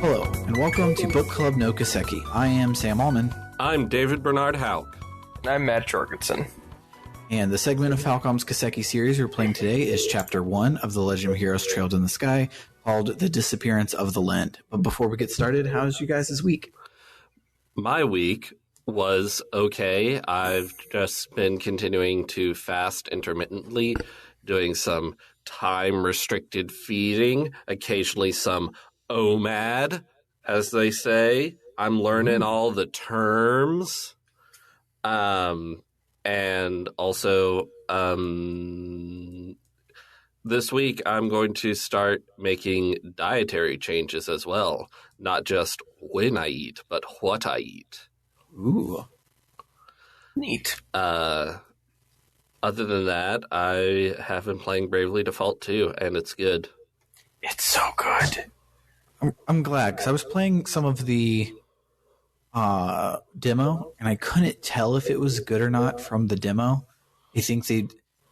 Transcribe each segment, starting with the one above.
Hello, and welcome to Book Club no Kiseki. I am Sam Allman. I'm David Bernard Hauk. I'm Matt Jorgensen. And the segment of Falcom's Kiseki series we're playing today is Chapter 1 of The Legend of Heroes Trailed in the Sky, called The Disappearance of the Linde. But before we get started, how's you guys' week? My week was okay. I've just been continuing to fast intermittently, doing some time-restricted feeding, occasionally some OMAD, as they say. I'm learning all the terms. And also, this week I'm going to start making dietary changes as well. Not just when I eat, but what I eat. Ooh. Neat. Other than that, I have been playing Bravely Default 2, and it's good. It's so good. I'm glad, because I was playing some of the demo, and I couldn't tell if it was good or not from the demo. I think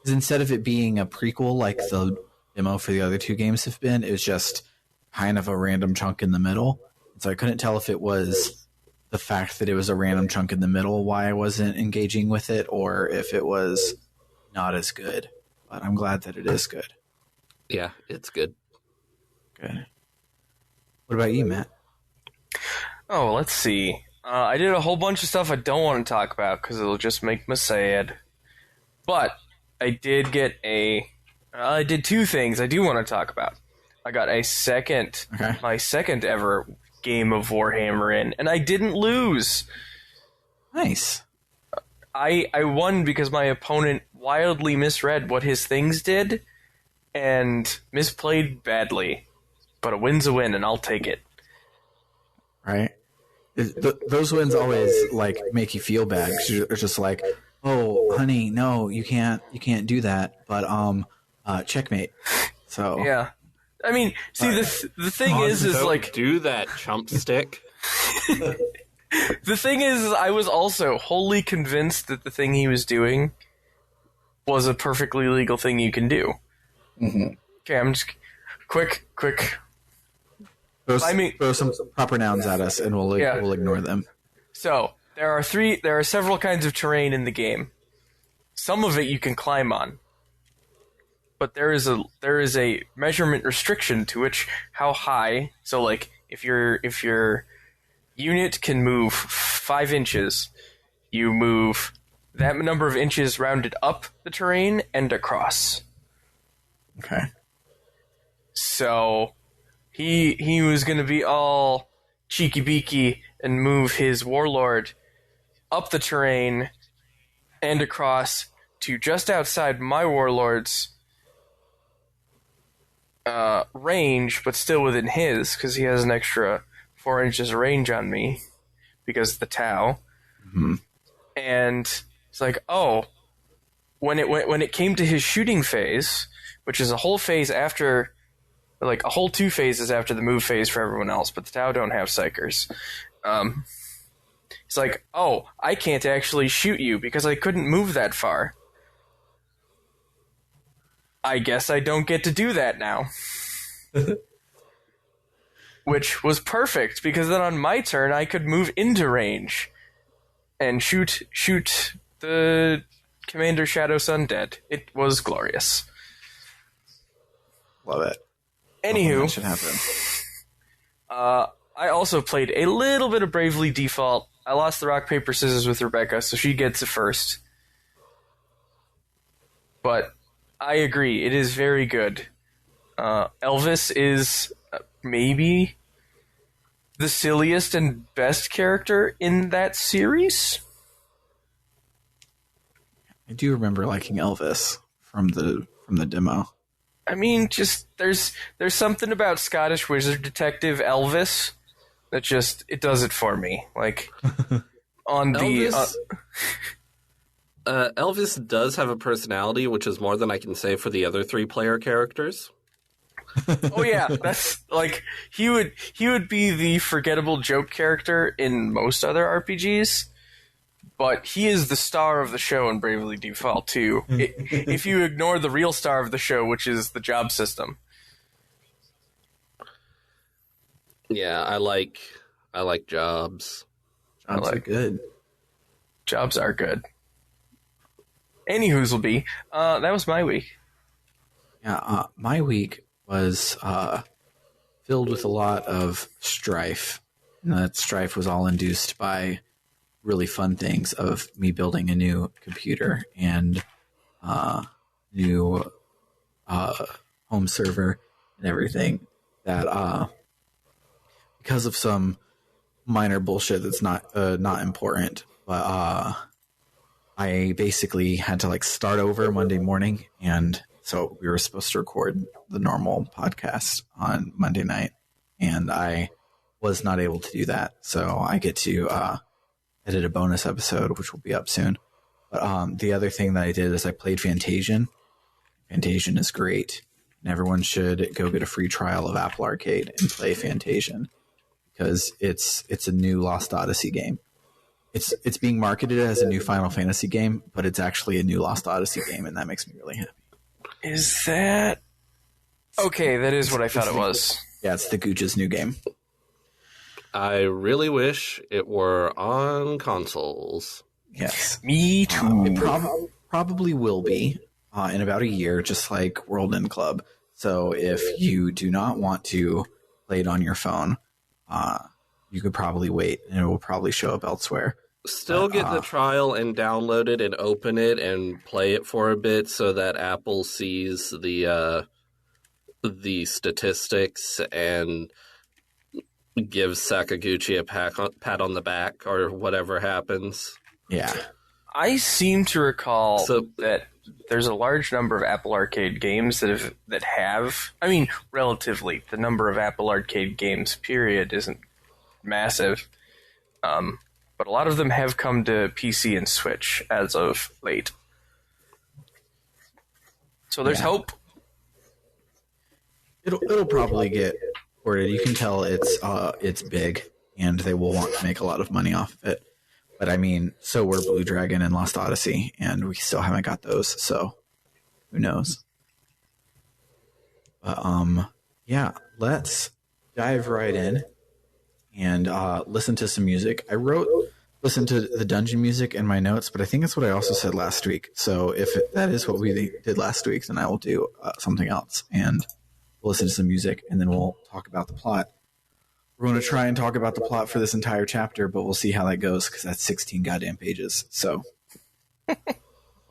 instead of it being a prequel like the demo for the other two games have been, it was just kind of a random chunk in the middle. So I couldn't tell if it was the fact that it was a random chunk in the middle why I wasn't engaging with it, or if it was not as good. But I'm glad that it is good. Yeah, it's good. Good. What about you, Matt? Oh, let's see. I did a whole bunch of stuff I don't want to talk about because it'll just make me sad. But I did get I did two things I do want to talk about. I got my second ever game of Warhammer in, and I didn't lose. Nice. I won because my opponent wildly misread what his things did and misplayed badly. But a win's a win, and I'll take it. Right? Those wins always like make you feel bad because you're just like, oh, honey, no, you can't do that. But checkmate. So yeah, I mean, see, the thing is like, do that, chump stick. The thing is, I was also wholly convinced that the thing he was doing was a perfectly legal thing you can do. Mm-hmm. Okay, I'm just quick. Throw some proper nouns at us, and we'll ignore them. So there are several kinds of terrain in the game. Some of it you can climb on, but there is a measurement restriction to which how high. So like if your unit can move 5 inches, you move that number of inches rounded up the terrain and across. Okay. So he was going to be all cheeky-beaky and move his warlord up the terrain and across to just outside my warlord's range, but still within his, because he has an extra 4 inches of range on me because of the Tau. Mm-hmm. And it's like, oh, when it came to his shooting phase, which is a whole phase after, like a whole 2 phases after the move phase for everyone else, but the Tau don't have psychers. It's like, oh, I can't actually shoot you because I couldn't move that far. I guess I don't get to do that now. Which was perfect, because then on my turn I could move into range and shoot the Commander Shadow Sun dead. It was glorious. Love it. Anywho, that should happen. I also played a little bit of Bravely Default. I lost the rock, paper, scissors with Rebecca, so she gets it first. But I agree, it is very good. Elvis is maybe the silliest and best character in that series. I do remember liking Elvis from the demo. I mean, just there's something about Scottish wizard detective Elvis that just it does it for me. Like on Elvis, Elvis does have a personality, which is more than I can say for the other 3-player characters. Oh yeah, that's like he would be the forgettable joke character in most other RPGs. But he is the star of the show in Bravely Default 2. If you ignore the real star of the show, which is the job system. Yeah, I like jobs. Jobs are good. Jobs are good. Anywho's will be. That was my week. Yeah, my week was filled with a lot of strife. And that strife was all induced by really fun things of me building a new computer and new home server and everything that because of some minor bullshit that's not important, but I basically had to like start over Monday morning, and so we were supposed to record the normal podcast on Monday night, and I was not able to do that. So I get to edit a bonus episode, which will be up soon. But the other thing that I did is I played Fantasian. Fantasian is great, and everyone should go get a free trial of Apple Arcade and play Fantasian because it's a new Lost Odyssey game. It's being marketed as a new Final Fantasy game, but it's actually a new Lost Odyssey game, and that makes me really happy. Is that... Okay, that is what I thought it was. Yeah, it's the Gooch's new game. I really wish it were on consoles. Yes. Me too. It probably will be in about a year, just like World End Club. So if you do not want to play it on your phone, you could probably wait, and it will probably show up elsewhere. Still get the trial and download it and open it and play it for a bit so that Apple sees the statistics and gives Sakaguchi a pat on the back or whatever happens. Yeah. I seem to recall that there's a large number of Apple Arcade games that have. I mean, relatively, the number of Apple Arcade games, period, isn't massive. But a lot of them have come to PC and Switch as of late. So there's hope. It'll probably get ported. You can tell it's big, and they will want to make a lot of money off of it. But I mean, so were Blue Dragon and Lost Odyssey, and we still haven't got those. So who knows? But yeah, let's dive right in and listen to some music. I listen to the dungeon music in my notes, but I think that's what I also said last week. So if that is what we did last week, then I will do something else, and we'll listen to some music, and then we'll talk about the plot. We're going to try and talk about the plot for this entire chapter, but we'll see how that goes, because that's 16 goddamn pages. So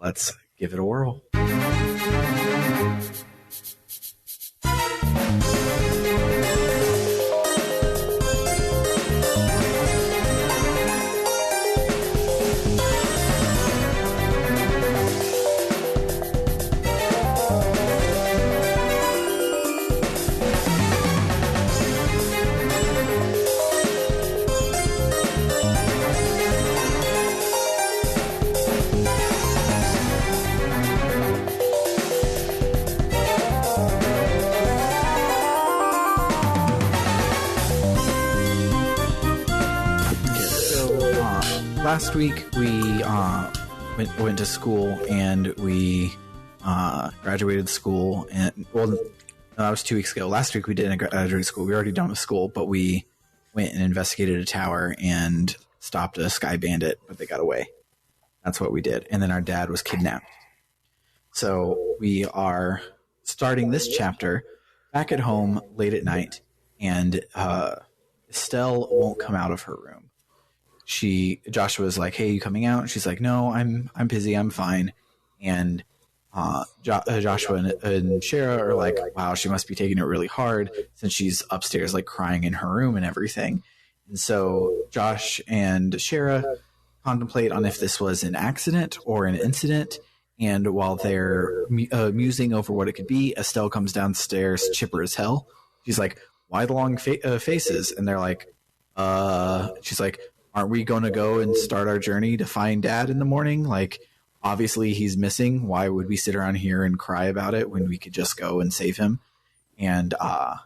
let's give it a whirl. Last week we went to school, and we graduated school, and that was 2 weeks ago. Last week we didn't graduate school. We were already done with school, but we went and investigated a tower and stopped a sky bandit, but they got away. That's what we did. And then our dad was kidnapped. So we are starting this chapter back at home late at night, and Estelle won't come out of her room. Joshua's like, "Hey, you coming out?" And she's like, "No, I'm busy. I'm fine." And Joshua and Shara are like, "Wow, she must be taking it really hard since she's upstairs, like crying in her room and everything." And so Josh and Shara contemplate on if this was an accident or an incident. And while they're musing over what it could be, Estelle comes downstairs, chipper as hell. She's like, "Why the long faces?" And they're like, she's like, "Aren't we going to go and start our journey to find Dad in the morning? Like, obviously he's missing. Why would we sit around here and cry about it when we could just go and save him?" And I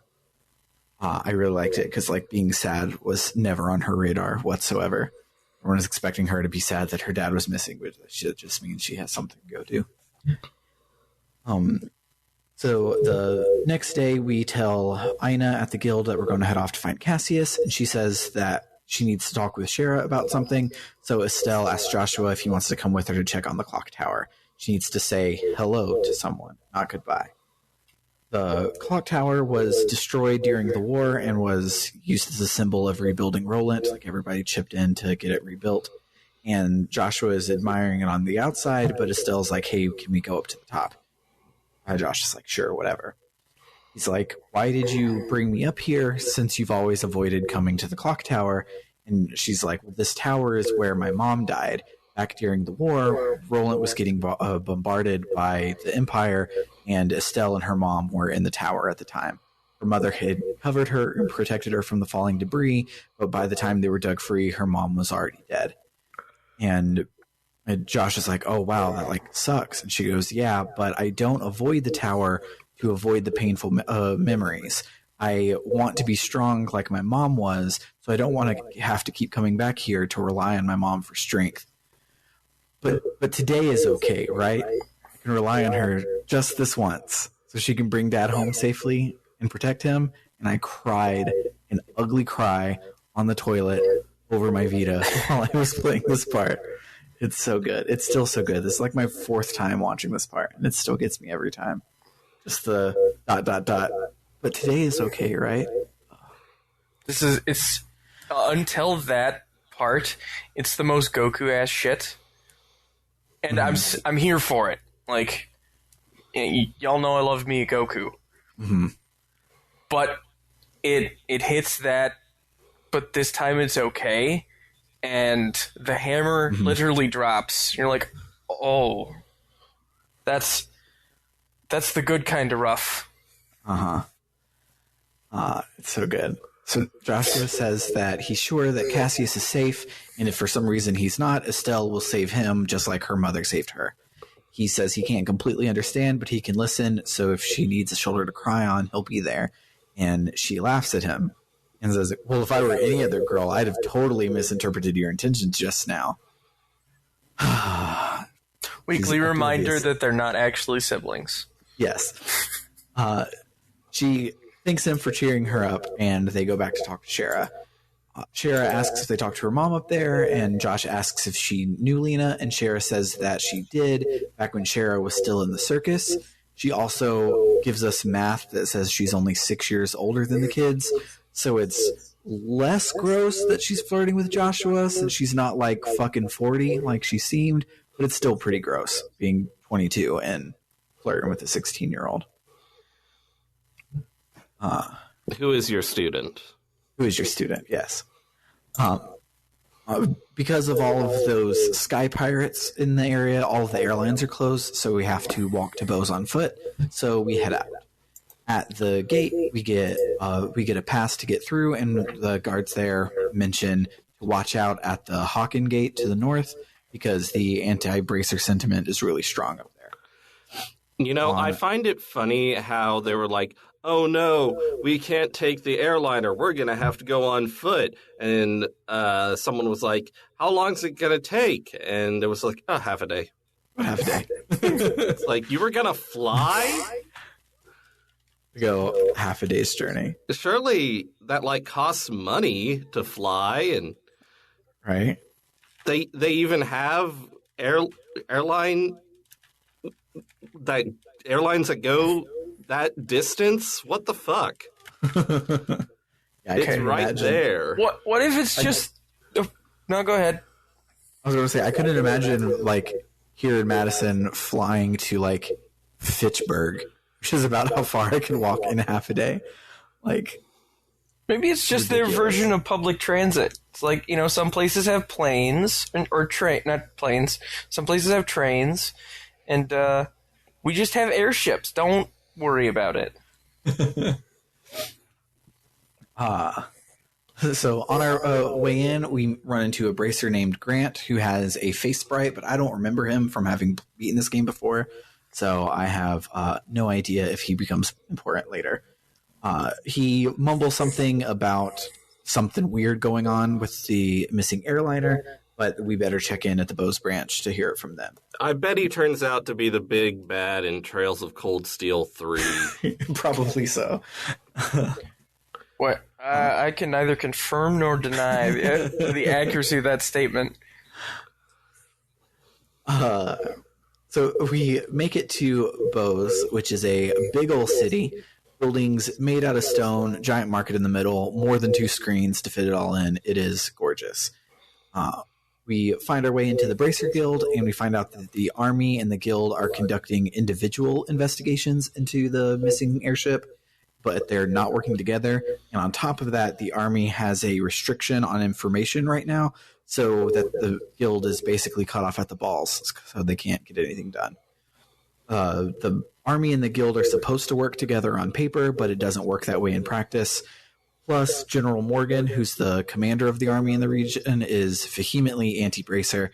really liked it because, like, being sad was never on her radar whatsoever. Everyone was expecting her to be sad that her dad was missing, but it just means she has something to go do. So the next day, we tell Ina at the guild that we're going to head off to find Cassius, and she says that she needs to talk with Shara about something. So Estelle asks Joshua if he wants to come with her to check on the clock tower. She needs to say hello to someone, not goodbye. The clock tower was destroyed during the war and was used as a symbol of rebuilding Roland. Like, everybody chipped in to get it rebuilt. And Joshua is admiring it on the outside, but Estelle's like, hey, can we go up to the top? Josh is like, sure, whatever. He's like, why did you bring me up here since you've always avoided coming to the clock tower? And she's like, well, this tower is where my mom died. Back during the war, Roland was getting bombarded by the Empire, and Estelle and her mom were in the tower at the time. Her mother had covered her and protected her from the falling debris, but by the time they were dug free, her mom was already dead. And Josh is like, oh, wow, that like sucks. And she goes, yeah, but I don't avoid the tower to avoid the painful memories. I want to be strong like my mom was, so I don't want to have to keep coming back here to rely on my mom for strength. But today is okay, right? I can rely on her just this once so she can bring Dad home safely and protect him. And I cried an ugly cry on the toilet over my Vita while I was playing this part. It's so good. It's still so good. This is like my 4th time watching this part, and it still gets me every time. Just the ... But today is okay, right? It's until that part, it's the most Goku-ass shit. And I'm here for it. Like, y'all know I love me a Goku. Mm-hmm. But it hits that, but this time it's okay. And the hammer literally drops. You're like, oh, that's the good kind of rough. It's so good. So Joshua says that he's sure that Cassius is safe, and if for some reason he's not, Estelle will save him just like her mother saved her. He says he can't completely understand, but he can listen, so if she needs a shoulder to cry on, he'll be there. And she laughs at him and says, well, if I were any other girl, I'd have totally misinterpreted your intentions just now. Weekly reminder that they're not actually siblings. Yes. She thanks him for cheering her up, and they go back to talk to Shara. Shara asks if they talked to her mom up there, and Josh asks if she knew Lina, and Shara says that she did back when Shara was still in the circus. She also gives us math that says she's only 6 years older than the kids, so it's less gross that she's flirting with Joshua since she's not like fucking 40 like she seemed, but it's still pretty gross being 22 and flirting with a 16-year-old. Who is your student? Who is your student? Yes. Because of all of those sky pirates in the area, all of the airlines are closed, so we have to walk to Bose on foot. So we head out. At the gate, we get a pass to get through, and the guards there mention to watch out at the Hawken Gate to the north because the anti-bracer sentiment is really strong up there. You know, I find it funny how they were like, oh no, we can't take the airliner. We're going to have to go on foot. And someone was like, how long is it going to take? And it was like, oh, half a day. Half a day. It's like, you were going to fly? Go half a day's journey. Surely that like costs money to fly, and right? They even have airlines that go that distance. What the fuck? Yeah, it's right imagine. There. What if it's just? No, go ahead. I was going to say I couldn't imagine like here in Madison flying to like Fitchburg, which is about how far I can walk in half a day. Like, maybe it's just ridiculous. Their version of public transit. It's like, you know, some places have planes or not planes. Some places have trains, and we just have airships. Don't worry about it. So on our way in, we run into a bracer named Grant who has a face sprite, but I don't remember him from having beaten this game before. So I have no idea if he becomes important later. He mumbles something about something weird going on with the missing airliner, but we better check in at the Bose branch to hear it from them. I bet he turns out to be the big bad in Trails of Cold Steel 3. Probably so. What? I can neither confirm nor deny the accuracy of that statement. So we make it to Bose, which is a big old city. Buildings made out of stone, giant market in the middle, more than 2 screens to fit it all in. It is gorgeous. We find our way into the Bracer Guild, and we find out that the Army and the Guild are conducting individual investigations into the missing airship, but they're not working together. And on top of that, the Army has a restriction on information right now, so that the Guild is basically cut off at the balls, so they can't get anything done. The Army and the Guild are supposed to work together on paper, but it doesn't work that way in practice. Plus, General Morgan, who's the commander of the Army in the region, is vehemently anti-Bracer,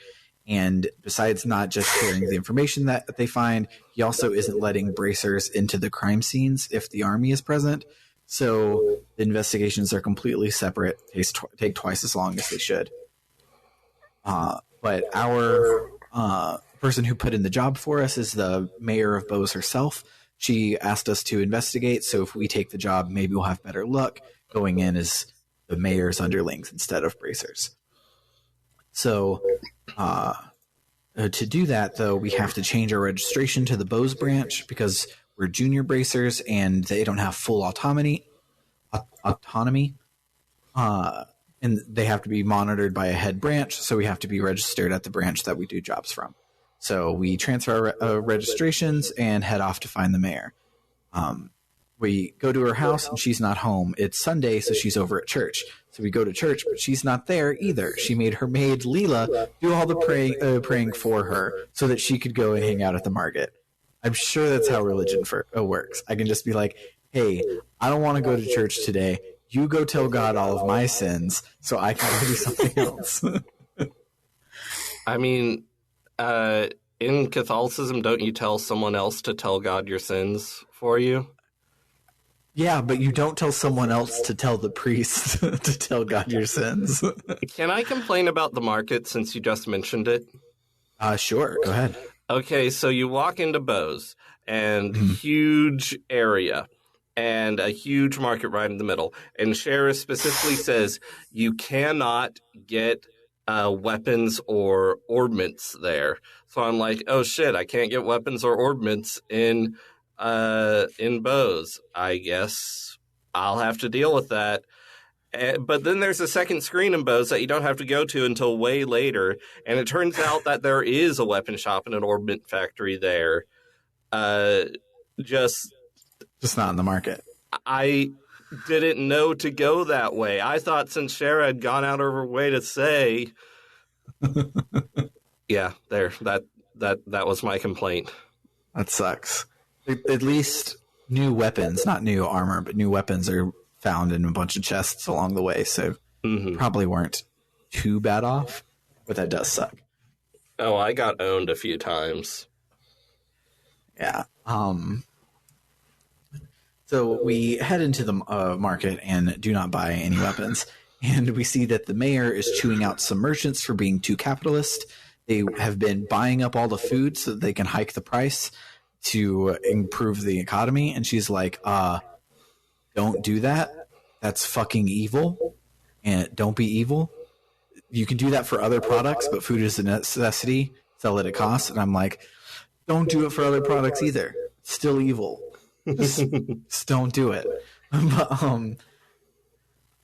and besides not just sharing the information that they find, he also isn't letting Bracers into the crime scenes if the Army is present. So the investigations are completely separate, take twice as long as they should. But our person who put in the job for us is the mayor of Bose herself. She asked us to investigate, so if we take the job, maybe we'll have better luck going in as the mayor's underlings instead of Bracers. So to do that, though, we have to change our registration to the Bose branch because we're junior Bracers and they don't have full autonomy. And they have to be monitored by a head branch, so we have to be registered at the branch that we do jobs from. So we transfer our registrations and head off to find the mayor. We go to her house, and she's not home. It's Sunday, so she's over at church. So we go to church, but she's not there either. She made her maid, Leela, do all the praying for her so that she could go and hang out at the market. I'm sure that's how religion works. I can just be like, hey, I don't want to go to church today. You go tell God all of my sins so I can go do something else. I mean, in Catholicism, don't you tell someone else to tell God your sins for you? Yeah, but you don't tell someone else to tell the priest to tell God your sins. Can I complain about the market since you just mentioned it? Sure, go ahead. Okay, so you walk into Bose, and huge area, and a huge market right in the middle. And Sheriff specifically says you cannot get weapons or ordnance there. So I'm like, oh shit, I can't get weapons or ordnance in Bose. I guess I'll have to deal with that. But then there's a second screen in Bose that you don't have to go to until way later. And it turns out that there is a weapon shop and an ordnance factory there. Just not in the market. I didn't know to go that way. I thought since Shara had gone out of her way to say, yeah, there, that was my complaint. That sucks. At least new weapons, not new armor, but new weapons are found in a bunch of chests along the way, so probably weren't too bad off, but that does suck. Oh, I got owned a few times. Yeah. So we head into the market and do not buy any weapons, and we see that the mayor is chewing out some merchants for being too capitalist. They have been buying up all the food so that they can hike the price to improve the economy, and she's like, don't do that. That's fucking evil, and don't be evil. You can do that for other products, but food is a necessity. Sell it at cost. And I'm like, don't do it for other products either. It's still evil. Just don't do it.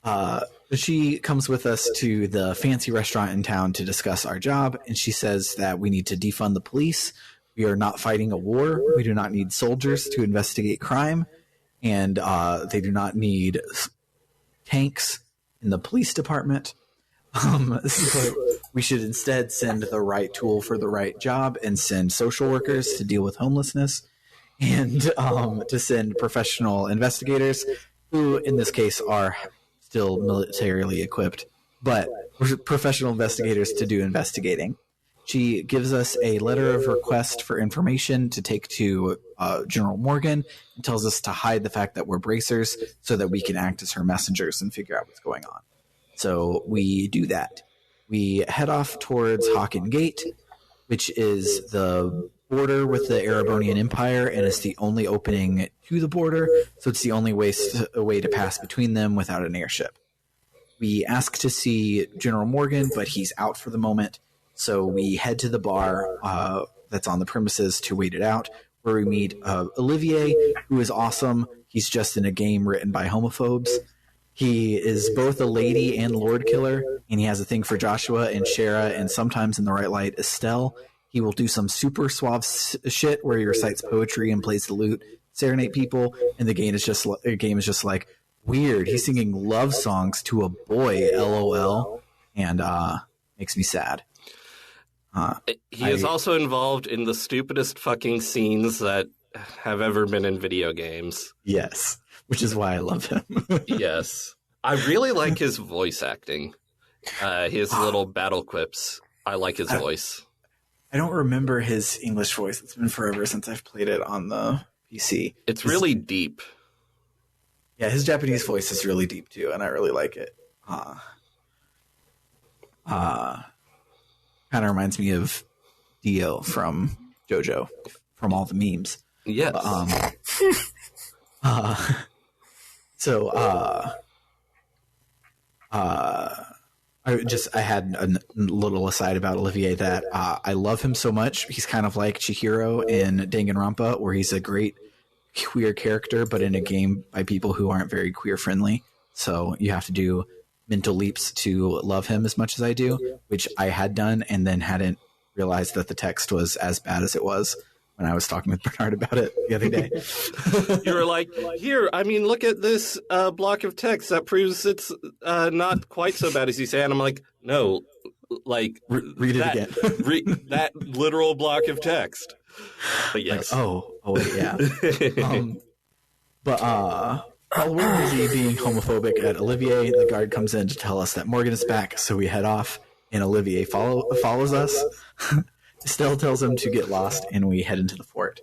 But, she comes with us to the fancy restaurant in town to discuss our job, and she says that we need to defund the police. We are not fighting a war. We do not need soldiers to investigate crime, and they do not need tanks in the police department. So we should instead send the right tool for the right job and send social workers to deal with homelessness, and to send professional investigators who, in this case, are still militarily equipped, but professional investigators to do investigating. She gives us a letter of request for information to take to General Morgan and tells us to hide the fact that we're bracers so that we can act as her messengers and figure out what's going on. So we do that. We head off towards Hawken Gate, which is the border with the Erebonian Empire, and it's the only opening to the border, so it's the only way to pass between them without an airship. We ask to see General Morgan, but he's out for the moment, so we head to the bar that's on the premises to wait it out, where we meet Olivier, who is awesome. He's just in a game written by homophobes. He is both a lady and lord killer, and he has a thing for Joshua and Shara, and sometimes in the right light, Estelle. He will do some super suave shit where he recites poetry and plays the lute, serenade people, and the game is just like weird. He's singing love songs to a boy, LOL, and makes me sad. He is also involved in the stupidest fucking scenes that have ever been in video games. Yes, which is why I love him. Yes. I really like his voice acting. His little battle quips. I like his voice. I don't remember his English voice. It's been forever since I've played it on the PC. It's really deep. Yeah, his Japanese voice is really deep too, and I really like it. Kind of reminds me of Dio from JoJo, from all the memes. Yes. I had a little aside about Olivier that I love him so much. He's kind of like Chihiro in Danganronpa, where he's a great queer character, but in a game by people who aren't very queer friendly. So you have to do mental leaps to love him as much as I do, which I had done and then hadn't realized that the text was as bad as it was when I was talking with Bernard about it the other day. You were like, here, I mean, look at this block of text that proves it's not quite so bad as you say. And I'm like, no, like, read it again. That literal block of text. But yes. Like, wait, yeah. While we're busy being homophobic at Olivier, the guard comes in to tell us that Morgan is back, so we head off, and Olivier follows us. Estelle tells him to get lost, and we head into the fort.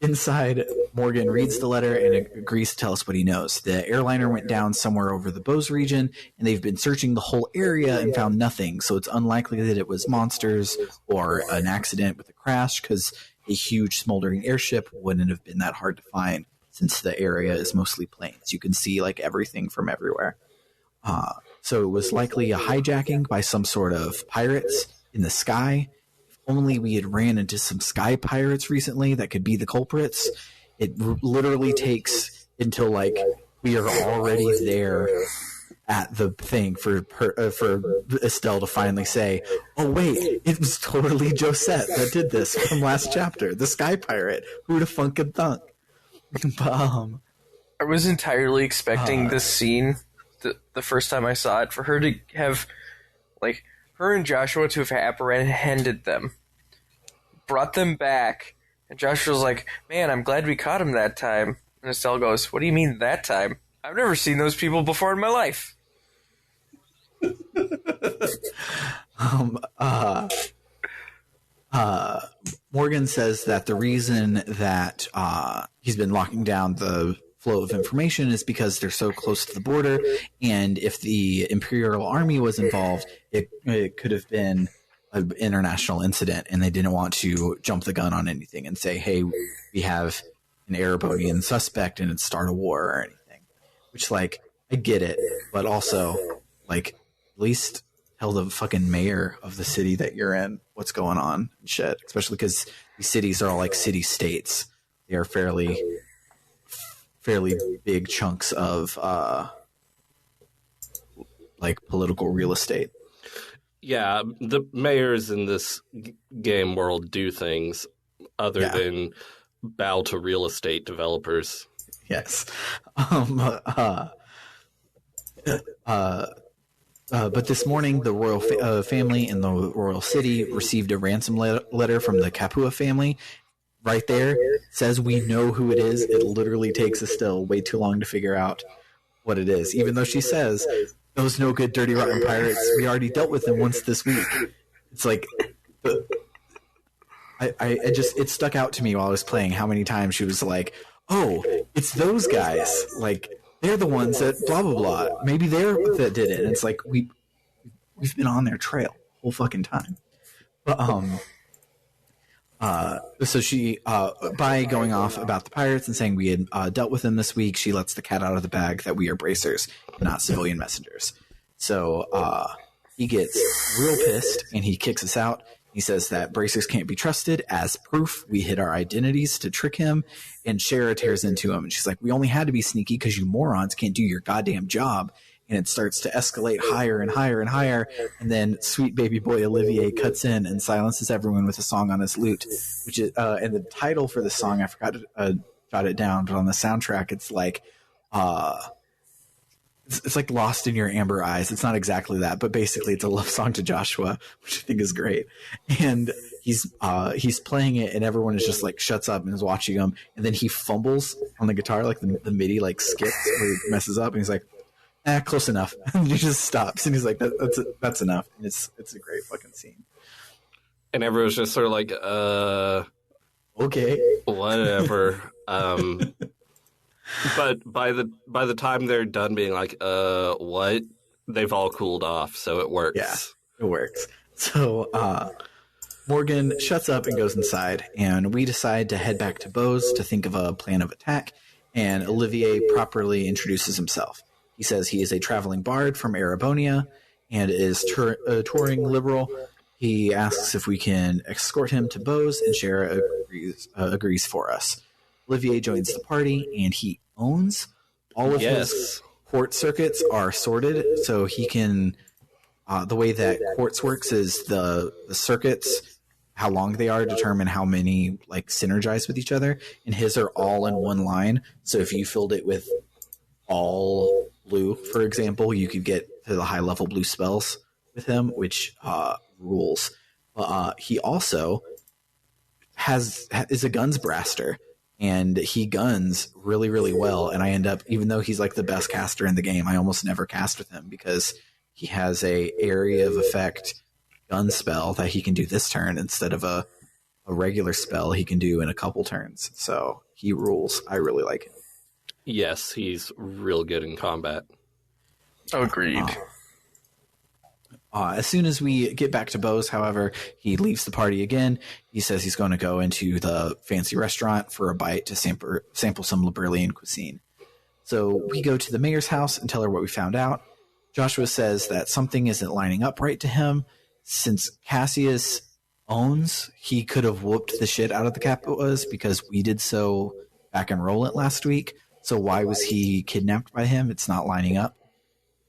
Inside, Morgan reads the letter and agrees to tell us what he knows. The airliner went down somewhere over the Bose region, and they've been searching the whole area and found nothing, so it's unlikely that it was monsters or an accident with a crash, because a huge smoldering airship wouldn't have been that hard to find, since the area is mostly plains. You can see like everything from everywhere. So it was likely a hijacking by some sort of pirates in the sky. If only we had ran into some sky pirates recently that could be the culprits. It literally takes until like we are already there at the thing for Estelle to finally say, oh wait, it was totally Josette that did this from last chapter, the sky pirate. Who'da funkin' thunk? I was entirely expecting this scene the first time I saw it, for her to have, like, her and Joshua to have apprehended them, brought them back, and Joshua's like, man, I'm glad we caught him that time. And Estelle goes, what do you mean that time? I've never seen those people before in my life. Morgan says that the reason that he's been locking down the flow of information is because they're so close to the border, and if the Imperial Army was involved, it could have been an international incident, and they didn't want to jump the gun on anything and say, hey, we have an Erebonian suspect and start a war or anything. Which, like, I get it, but also, like, at least tell the fucking mayor of the city that you're in what's going on and shit, especially because these cities are all like city states. They are fairly big chunks of like political real estate. Yeah, the mayors in this game world do things other than bow to real estate developers. Yes. But this morning, the royal family in the royal city received a ransom letter from the Kapua family. Right there, says we know who it is. It literally takes us still way too long to figure out what it is. Even though she says, those no good, dirty, rotten pirates, we already dealt with them once this week. It's like, it stuck out to me while I was playing how many times she was like, oh, it's those guys. Like, they're the ones that blah, blah, blah. Maybe they're that did it. And it's like, we're We've been on their trail the whole fucking time. But so she, by going off about the pirates and saying we had dealt with them this week, she lets the cat out of the bag that we are bracers and not civilian messengers. So he gets real pissed and he kicks us out. He says that bracers can't be trusted. As proof, we hid our identities to trick him. And Shara tears into him. And she's like, we only had to be sneaky because you morons can't do your goddamn job. And it starts to escalate higher and higher and higher. And then sweet baby boy Olivier cuts in and silences everyone with a song on his lute. Which is, and the title for the song, I forgot to jot it down, but on the soundtrack, it's like... It's like Lost in Your Amber Eyes. It's not exactly that, but basically it's a love song to Joshua, which I think is great. And he's playing it, and everyone is just like shuts up and is watching him. And then he fumbles on the guitar, like the MIDI like skips or he messes up, and he's like, close enough. And he just stops, and he's like, that's enough. And it's a great fucking scene. And everyone's just sort of like, okay, whatever. But by the time they're done being like, what? They've all cooled off, so it works. Yeah, it works. So Morgan shuts up and goes inside, and we decide to head back to Bose to think of a plan of attack, and Olivier properly introduces himself. He says he is a traveling bard from Erebonia and is touring liberal. He asks if we can escort him to Bose, and Shara agrees for us. Olivier joins the party, and he owns all of his court circuits are sorted, so he can. The way that quartz works is the circuits, how long they are, determine how many like synergize with each other, and his are all in one line. So if you filled it with all blue, for example, you could get to the high level blue spells with him, which rules. He also is a guns braster. And he guns really, really well. And I end up, even though he's like the best caster in the game, I almost never cast with him because he has a area of effect gun spell that he can do this turn instead of a regular spell he can do in a couple turns. So he rules. I really like him. Yes, he's real good in combat. Agreed. As soon as we get back to Bose, however, he leaves the party again. He says he's going to go into the fancy restaurant for a bite to sample some Liberalian cuisine. So we go to the mayor's house and tell her what we found out. Joshua says that something isn't lining up right to him. Since Cassius owns, he could have whooped the shit out of the Capuas because we did so back in Roland last week. So why was he kidnapped by him? It's not lining up.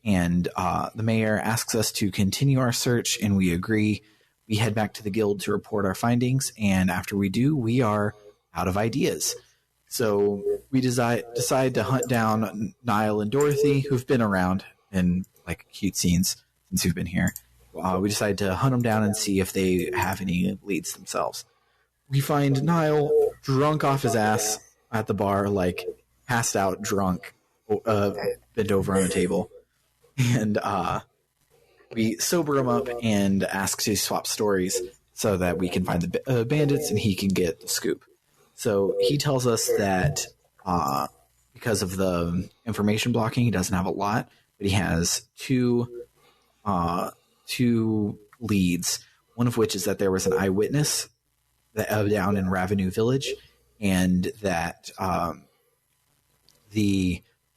And the mayor asks us to continue our search, and we agree. We head back to the guild to report our findings, and after we do, we are out of ideas. So we decide to hunt down Niall and Dorothy, who've been around in like cute scenes since we've been here. We decide to hunt them down and see if they have any leads themselves. We find Niall drunk off his ass at the bar, like passed out drunk, bent over on a table. And we sober him up and ask to swap stories so that we can find the bandits and he can get the scoop. So he tells us that because of the information blocking, he doesn't have a lot, but he has two leads. One of which is that there was an eyewitness down in Ravenue Village, and that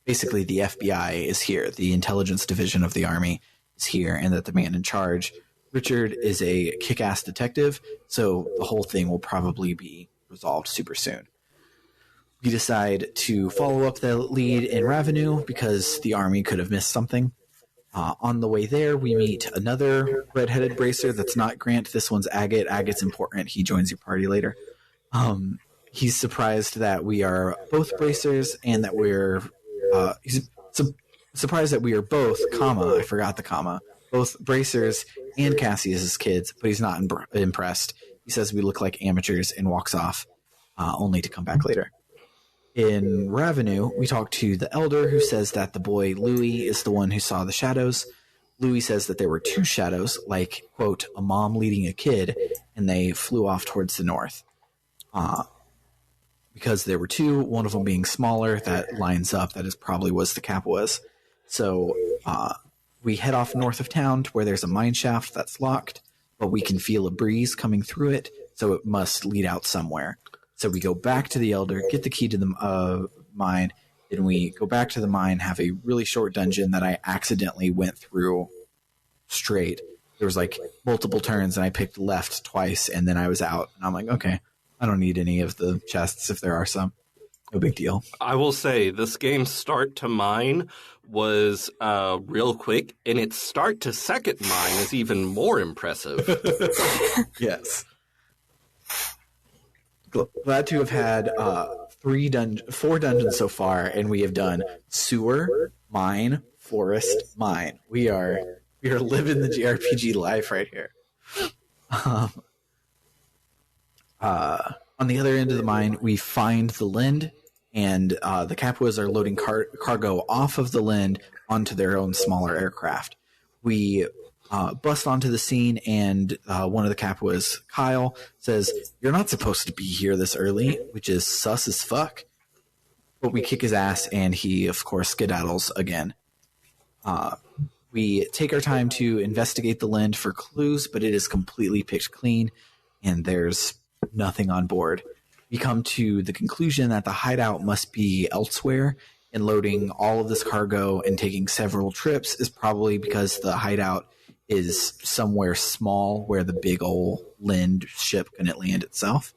basically the FBI is here, the intelligence division of the army is here, and that the man in charge, Richard, is a kick-ass detective, so the whole thing will probably be resolved super soon. We decide to follow up the lead in Ravenue because the army could have missed something. On the way there, we meet another red-headed bracer that's not Grant. This one's Agate. Agate's important. He joins your party later. He's surprised that we are both bracers and that we're... he's surprised that we are both, I forgot the comma, both bracers and Cassius's kids, but he's not impressed. He says we look like amateurs and walks off, only to come back later. In Ravenue, we talk to the elder who says that the boy Louis is the one who saw the shadows. Louis says that there were two shadows, like, quote, a mom leading a kid, and they flew off towards the north. Because there were two, one of them being smaller, that lines up, that is probably was the Capuas. So We head off north of town to where there's a mine shaft that's locked, but we can feel a breeze coming through it, so it must lead out somewhere. So we go back to the Elder, get the key to the mine, then we go back to the mine, have a really short dungeon that I accidentally went through straight. There was like multiple turns, and I picked left twice, and then I was out. And I'm like, okay, I don't need any of the chests if there are some. No big deal. I will say this game's start to mine was real quick, and its start to second mine is even more impressive. Yes. Glad to have had 4 dungeons so far, and we have done sewer, mine, forest, mine. We are living the JRPG life right here. On the other end of the mine, we find the Linde, and the Capuas are loading cargo off of the Linde onto their own smaller aircraft. We bust onto the scene, and one of the Capuas, Kyle, says, "You're not supposed to be here this early," which is sus as fuck. But we kick his ass, and he, of course, skedaddles again. We take our time to investigate the Linde for clues, but it is completely picked clean, and there's nothing on board. We come to the conclusion that the hideout must be elsewhere, and loading all of this cargo and taking several trips is probably because the hideout is somewhere small where the big old Linde ship couldn't land itself.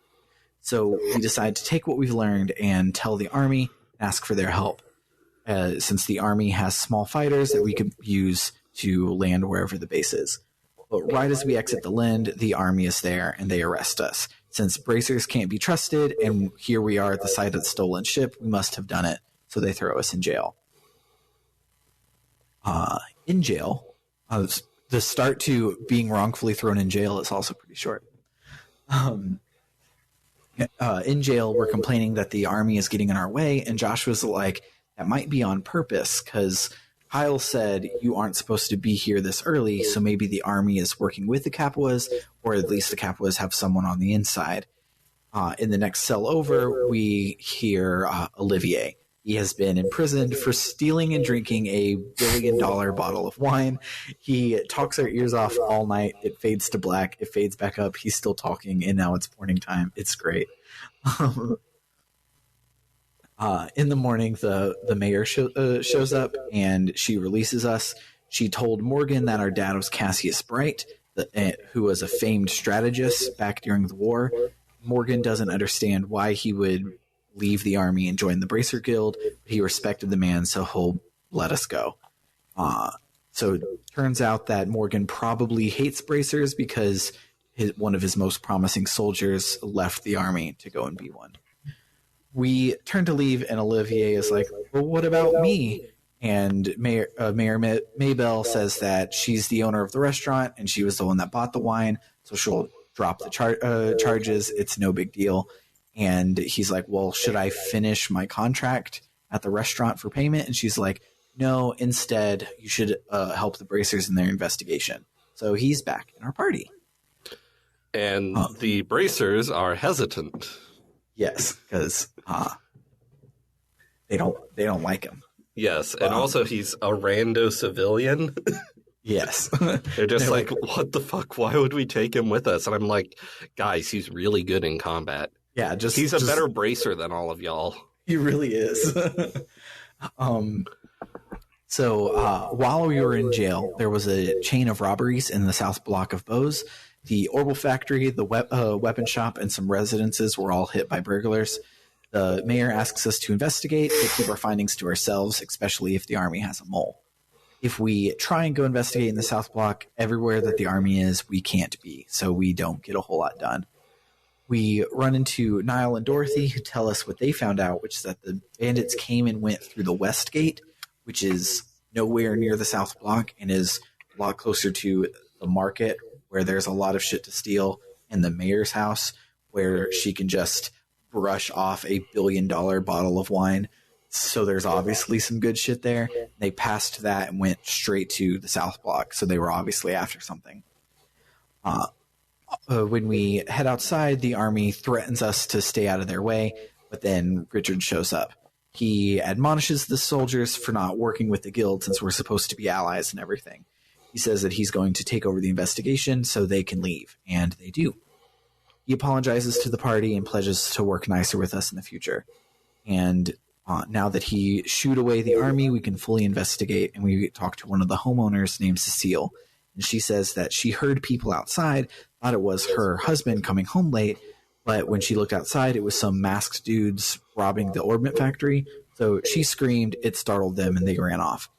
So we decide to take what we've learned and tell the army, ask for their help. Since the army has small fighters that we could use to land wherever the base is. But right as we exit the Linde, the army is there, and they arrest us. Since bracers can't be trusted, and here we are at the site of the stolen ship, we must have done it, so they throw us in jail. In jail, the start to being wrongfully thrown in jail is also pretty short. In jail, we're complaining that the army is getting in our way, and Joshua's like, that might be on purpose, because Kyle said you aren't supposed to be here this early, so maybe the army is working with the Capuas, or at least the Capuas have someone on the inside. In the next cell over, we hear Olivier. He has been imprisoned for stealing and drinking a $1 billion bottle of wine. He talks our ears off all night. It fades to black. It fades back up. He's still talking, and now it's morning time. It's great. In the morning, the mayor shows up, and she releases us. She told Morgan that our dad was Cassius Bright, who was a famed strategist back during the war. Morgan doesn't understand why he would leave the army and join the Bracer Guild, but he respected the man, so he'll let us go. So it turns out that Morgan probably hates Bracers because one of his most promising soldiers left the army to go and be one. We turn to leave, and Olivier is like, well, what about me? And Mayor Maybell says that she's the owner of the restaurant, and she was the one that bought the wine, so she'll drop the charges. It's no big deal. And he's like, well, should I finish my contract at the restaurant for payment? And she's like, no, instead, you should help the Bracers in their investigation. So he's back in our party. And the Bracers are hesitant. Yes, because they don't like him. Yes, and also he's a rando civilian. Yes. They're just like, what the fuck? Why would we take him with us? And I'm like, guys, he's really good in combat. Yeah, he's a better bracer than all of y'all. He really is. So while we were in jail, there was a chain of robberies in the south block of Bose. The Orbital Factory, the weapon shop, and some residences were all hit by burglars. The mayor asks us to investigate, but keep our findings to ourselves, especially if the army has a mole. If we try and go investigate in the south block, everywhere that the army is, we can't be, so we don't get a whole lot done. We run into Niall and Dorothy, who tell us what they found out, which is that the bandits came and went through the west gate, which is nowhere near the south block and is a lot closer to the market, where there's a lot of shit to steal, and the mayor's house, where she can just brush off a $1 billion bottle of wine. So there's obviously some good shit there. They passed that and went straight to the south block, so they were obviously after something. When we head outside, the army threatens us to stay out of their way, but then Richard shows up. He admonishes the soldiers for not working with the guild since we're supposed to be allies and everything. He says that he's going to take over the investigation so they can leave, and they do. He apologizes to the party and pledges to work nicer with us in the future. And now that he shooed away the army, we can fully investigate, and we talk to one of the homeowners named Cecile. And she says that she heard people outside, thought it was her husband coming home late, but when she looked outside, it was some masked dudes robbing the orbit factory. So she screamed, it startled them, and they ran off.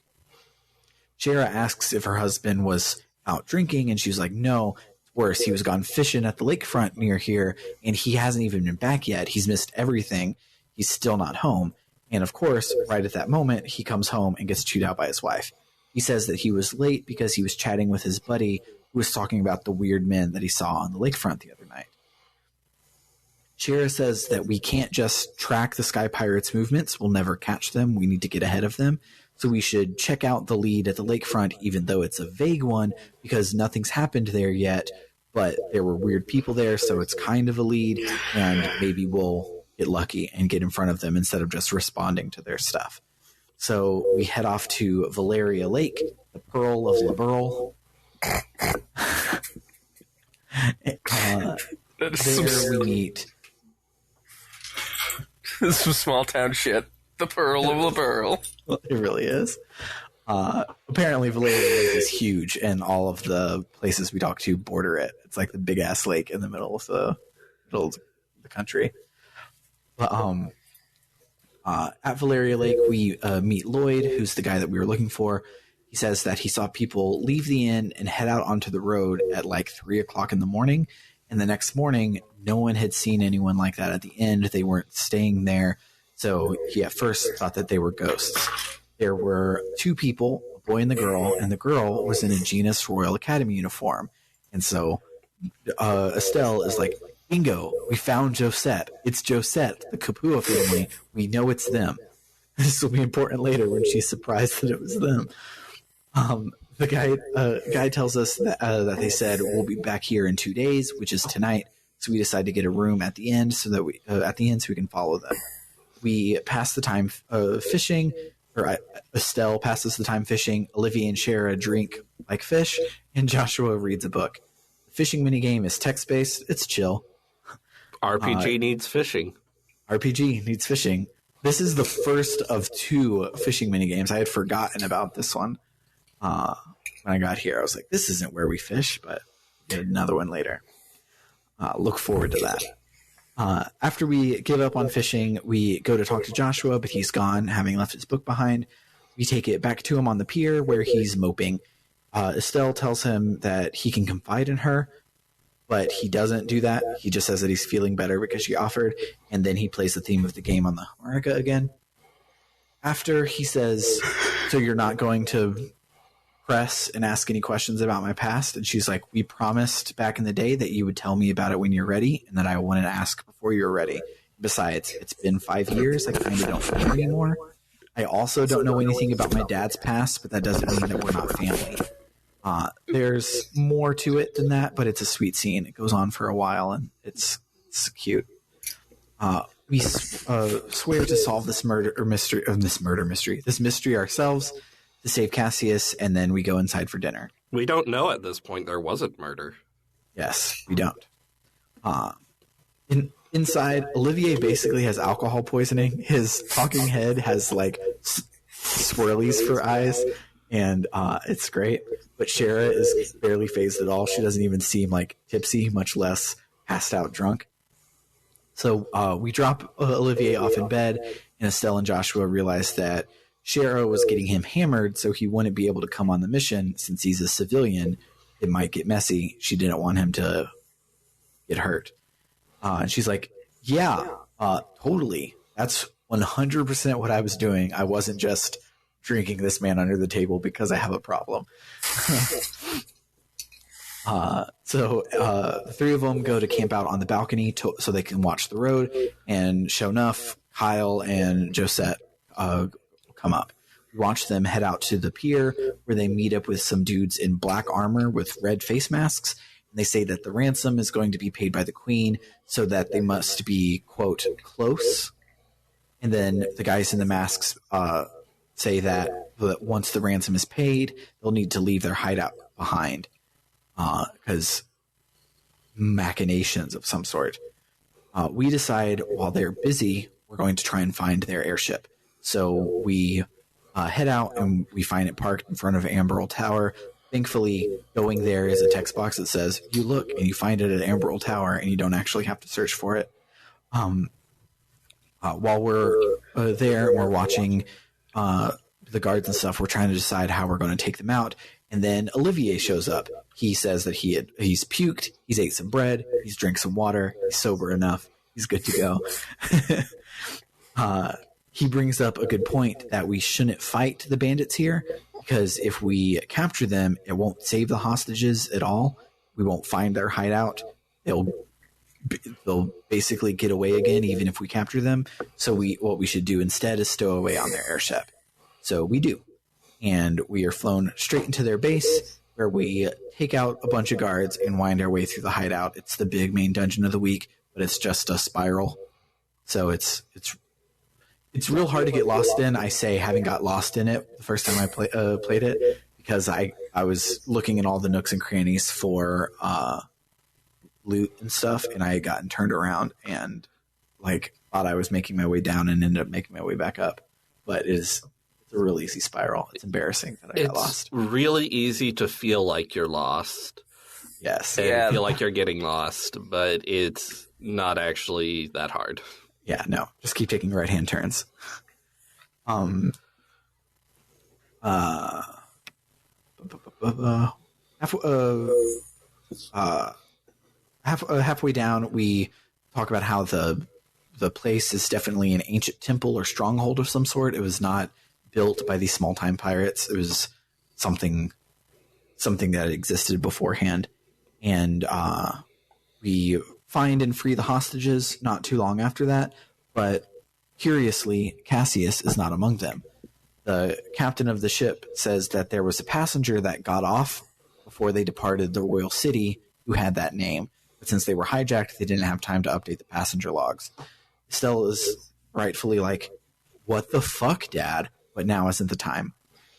Shara asks if her husband was out drinking, and she's like, no, it's worse. He was gone fishing at the lakefront near here, and he hasn't even been back yet. He's missed everything. He's still not home. And of course, right at that moment, he comes home and gets chewed out by his wife. He says that he was late because he was chatting with his buddy who was talking about the weird men that he saw on the lakefront the other night. Shara says that we can't just track the Sky Pirates' movements. We'll never catch them. We need to get ahead of them. So we should check out the lead at the lakefront, even though it's a vague one, because nothing's happened there yet, but there were weird people there, so it's kind of a lead, and maybe we'll get lucky and get in front of them instead of just responding to their stuff. So we head off to Valeria Lake, the Pearl of Liberl. There we meet... This is some small town shit. The Pearl of La Pearl. It really is. Apparently, Valeria Lake is huge, and all of the places we talk to border it. It's like the big ass lake in the middle of the country. But at Valeria Lake, we meet Lloyd, who's the guy that we were looking for. He says that he saw people leave the inn and head out onto the road at like 3 o'clock in the morning. And the next morning, no one had seen anyone like that at the end. They weren't staying there. So he at first thought that they were ghosts. There were two people, a boy and the girl was in a Genus Royal Academy uniform. And so Estelle is like, bingo, we found Josette. It's Josette, the Kapua family. We know it's them. This will be important later when she's surprised that it was them. The guy tells us that they said we'll be back here in 2 days, which is tonight. So we decide to get a room at the end so that we can follow them. We pass the time fishing, or Estelle passes the time fishing. Olivia and Shara drink like fish, and Joshua reads a book. The fishing minigame is text-based. It's chill. RPG needs fishing. RPG needs fishing. This is the first of 2 fishing minigames. I had forgotten about this one. When I got here, I was like, this isn't where we fish, but we get another one later. Look forward to that. After we give up on fishing, we go to talk to Joshua, but he's gone, having left his book behind. We take it back to him on the pier where he's moping. Estelle tells him that he can confide in her, but he doesn't do that. He just says that he's feeling better because she offered, and then he plays the theme of the game on the harmonica again. After he says, so you're not going to press and ask any questions about my past? And she's like, we promised back in the day that you would tell me about it when you're ready, and that I wanted to ask before you're ready. Besides, it's been 5 years. I kind of don't care anymore. I also don't know anything about my dad's past, but that doesn't mean that we're not family. There's more to it than that, but it's a sweet scene. It goes on for a while, and it's cute. We swear to solve this mystery ourselves, to save Cassius, and then we go inside for dinner. We don't know at this point there wasn't murder. Yes, we don't. Inside, Olivier basically has alcohol poisoning. His talking head has like swirlies for eyes, and it's great. But Shara is barely phased at all. She doesn't even seem like tipsy, much less passed out drunk. So we drop Olivier off in bed, and Estelle and Joshua realize that Shara was getting him hammered, so he wouldn't be able to come on the mission since he's a civilian. It might get messy. She didn't want him to get hurt. And she's like, yeah, totally. That's 100% what I was doing. I wasn't just drinking this man under the table because I have a problem. So the three of them go to camp out on the balcony so they can watch the road. And sure enough, Kyle and Josette come up. We watch them head out to the pier where they meet up with some dudes in black armor with red face masks. And they say that the ransom is going to be paid by the queen, so that they must be, quote, close. And then the guys in the masks say that once the ransom is paid, they'll need to leave their hideout behind because machinations of some sort. We decide while they're busy, we're going to try and find their airship. So we head out and we find it parked in front of Amberl Tower. Thankfully, going there is a text box that says, you look and you find it at Amberl Tower and you don't actually have to search for it. While we're there and we're watching the guards and stuff, we're trying to decide how we're going to take them out. And then Olivier shows up. He says that he's puked, he's ate some bread, he's drank some water, he's sober enough, he's good to go. He brings up a good point that we shouldn't fight the bandits here, because if we capture them, it won't save the hostages at all. We won't find their hideout. They'll basically get away again, even if we capture them. So what we should do instead is stow away on their airship. So we do. And we are flown straight into their base, where we take out a bunch of guards and wind our way through the hideout. It's the big main dungeon of the week, but it's just a spiral. So it's real hard to get lost in. I say having got lost in it the first time I played it, because I was looking in all the nooks and crannies for loot and stuff, and I had gotten turned around and thought I was making my way down and ended up making my way back up. But it's a real easy spiral. It's embarrassing that I got lost. It's really easy to feel like you're lost. Yes. And feel like you're getting lost, but it's not actually that hard. Yeah, no. Just keep taking right-hand turns. Halfway down, we talk about how the place is definitely an ancient temple or stronghold of some sort. It was not built by these small-time pirates. It was something that existed beforehand. And we find and free the hostages not too long after that. But curiously, Cassius is not among them. The captain of the ship says that there was a passenger that got off before they departed the royal city who had that name. But since they were hijacked, they didn't have time to update the passenger logs. Estelle is rightfully like, what the fuck, Dad? But now isn't the time.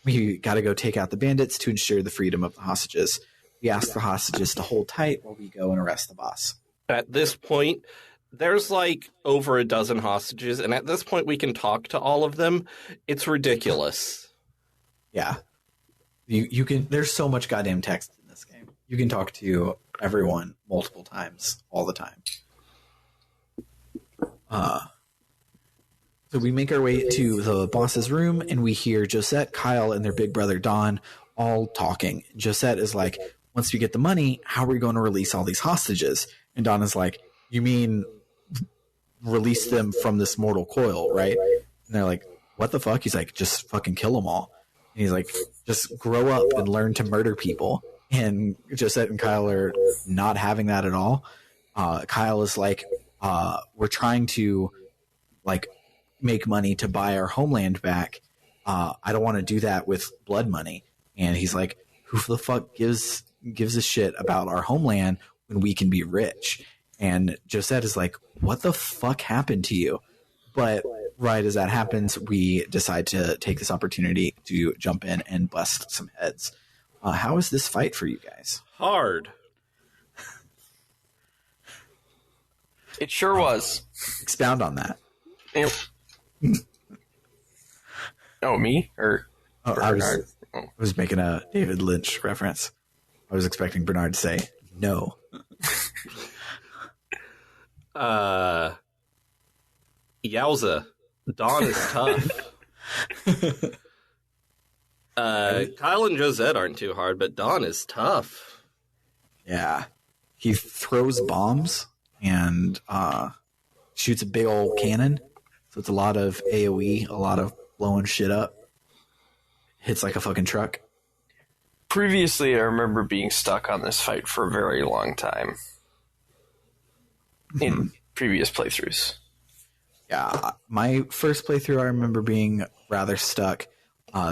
We got to go take out the bandits to ensure the freedom of the hostages. We ask the hostages to hold tight while we go and arrest the boss. At this point, there's over a dozen hostages, and at this point we can talk to all of them. It's ridiculous. Yeah. You can. There's so much goddamn text in this game. You can talk to everyone multiple times, all the time. So we make our way to the boss's room, and we hear Josette, Kyle, and their big brother Don all talking. Josette is like, once we get the money, how are we going to release all these hostages? And Don is like, you mean release them from this mortal coil, right? And they're like, what the fuck? He's like, just fucking kill them all. And he's like, just grow up and learn to murder people. And Josette and Kyle are not having that at all. Kyle is like, we're trying to make money to buy our homeland back. I don't want to do that with blood money. And he's like, who the fuck gives a shit about our homeland when we can be rich? And Josette is like, what the fuck happened to you? But right as that happens, we decide to take this opportunity to jump in and bust some heads. How is this fight for you guys? Hard. It sure was. Expound on that. Oh, me? Or I was making a David Lynch reference. I was expecting Bernard to say, no. Yowza. Dawn is tough. Kyle and Josette aren't too hard, but Dawn is tough. Yeah. He throws bombs and shoots a big old cannon. So it's a lot of AoE, a lot of blowing shit up. Hits like a fucking truck. Previously, I remember being stuck on this fight for a very long time. In previous playthroughs. Yeah, my first playthrough, I remember being rather stuck.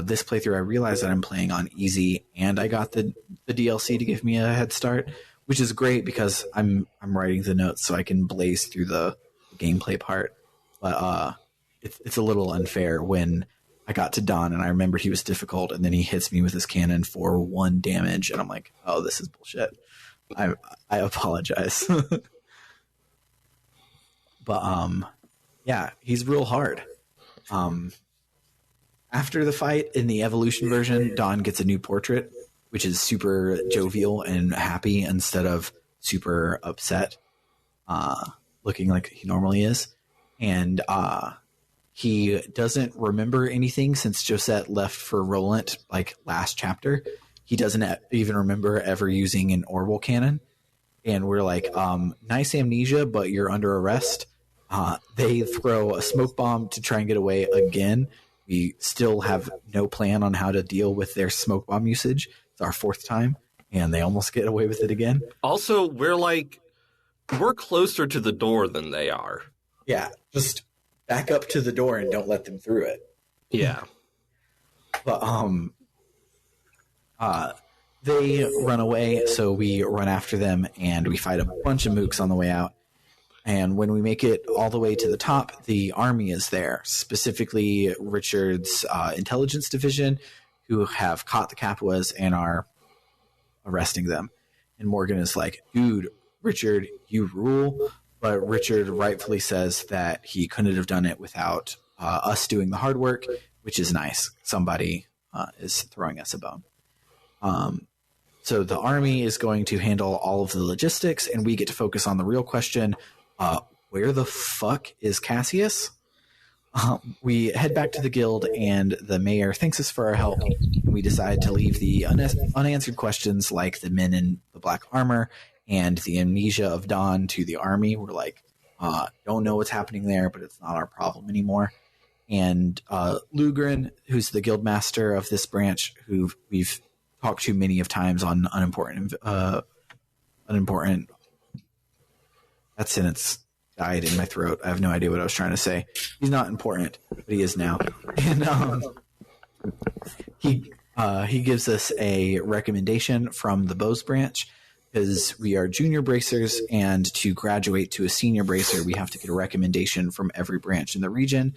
This playthrough, I realized that I'm playing on easy, and I got the DLC to give me a head start, which is great because I'm writing the notes so I can blaze through the gameplay part. But it's a little unfair when I got to Don and I remembered he was difficult, and then he hits me with his cannon for 1 damage, and I'm like, oh, this is bullshit. I apologize. But yeah, he's real hard. After the fight in the evolution version, Don gets a new portrait, which is super jovial and happy instead of super upset, looking like he normally is. And he doesn't remember anything since Josette left for Roland, like last chapter. He doesn't even remember ever using an orbital cannon. And we're like, nice amnesia, but you're under arrest. They throw a smoke bomb to try and get away again. We still have no plan on how to deal with their smoke bomb usage. It's our 4th time, and they almost get away with it again. Also, we're closer to the door than they are. Yeah, just back up to the door and don't let them through it. Yeah. But they run away, so we run after them, and we fight a bunch of mooks on the way out. And when we make it all the way to the top, the army is there, specifically Richard's intelligence division, who have caught the Capuas and are arresting them. And Morgan is like, dude, Richard, you rule. But Richard rightfully says that he couldn't have done it without us doing the hard work, which is nice. Somebody is throwing us a bone. So the army is going to handle all of the logistics, and we get to focus on the real question. Where the fuck is Cassius? We head back to the guild, and the mayor thanks us for our help. We decide to leave the unanswered questions like the men in the black armor and the amnesia of Dawn to the army. We're like, don't know what's happening there, but it's not our problem anymore. And Lugren, who's the guild master of this branch, who we've talked to many of times on unimportant. That sentence died in my throat. I have no idea what I was trying to say. He's not important, but he is now. And he gives us a recommendation from the Bows branch, because we are junior bracers, and to graduate to a senior bracer, we have to get a recommendation from every branch in the region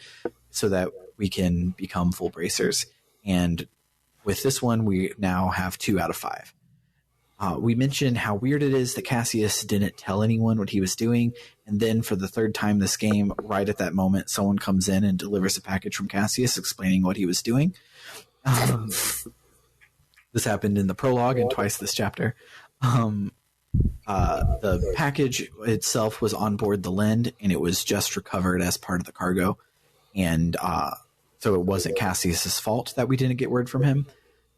so that we can become full bracers. And with this one, we now have 2 out of 5. We mentioned how weird it is that Cassius didn't tell anyone what he was doing, and then for the 3rd time this game, right at that moment, someone comes in and delivers a package from Cassius explaining what he was doing. This happened in the prologue and twice this chapter. The package itself was on board the Linde, and it was just recovered as part of the cargo, and so it wasn't Cassius's fault that we didn't get word from him.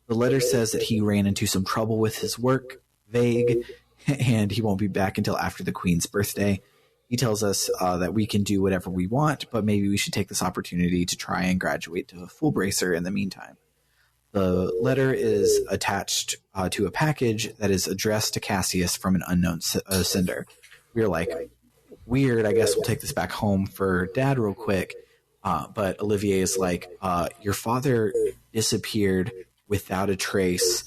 The letter says that he ran into some trouble with his work, vague, and he won't be back until after the Queen's birthday. He tells us that we can do whatever we want, but maybe we should take this opportunity to try and graduate to a full bracer in the meantime. The letter is attached to a package that is addressed to Cassius from an unknown sender. We're like, weird, I guess we'll take this back home for Dad real quick. But Olivier is like, your father disappeared without a trace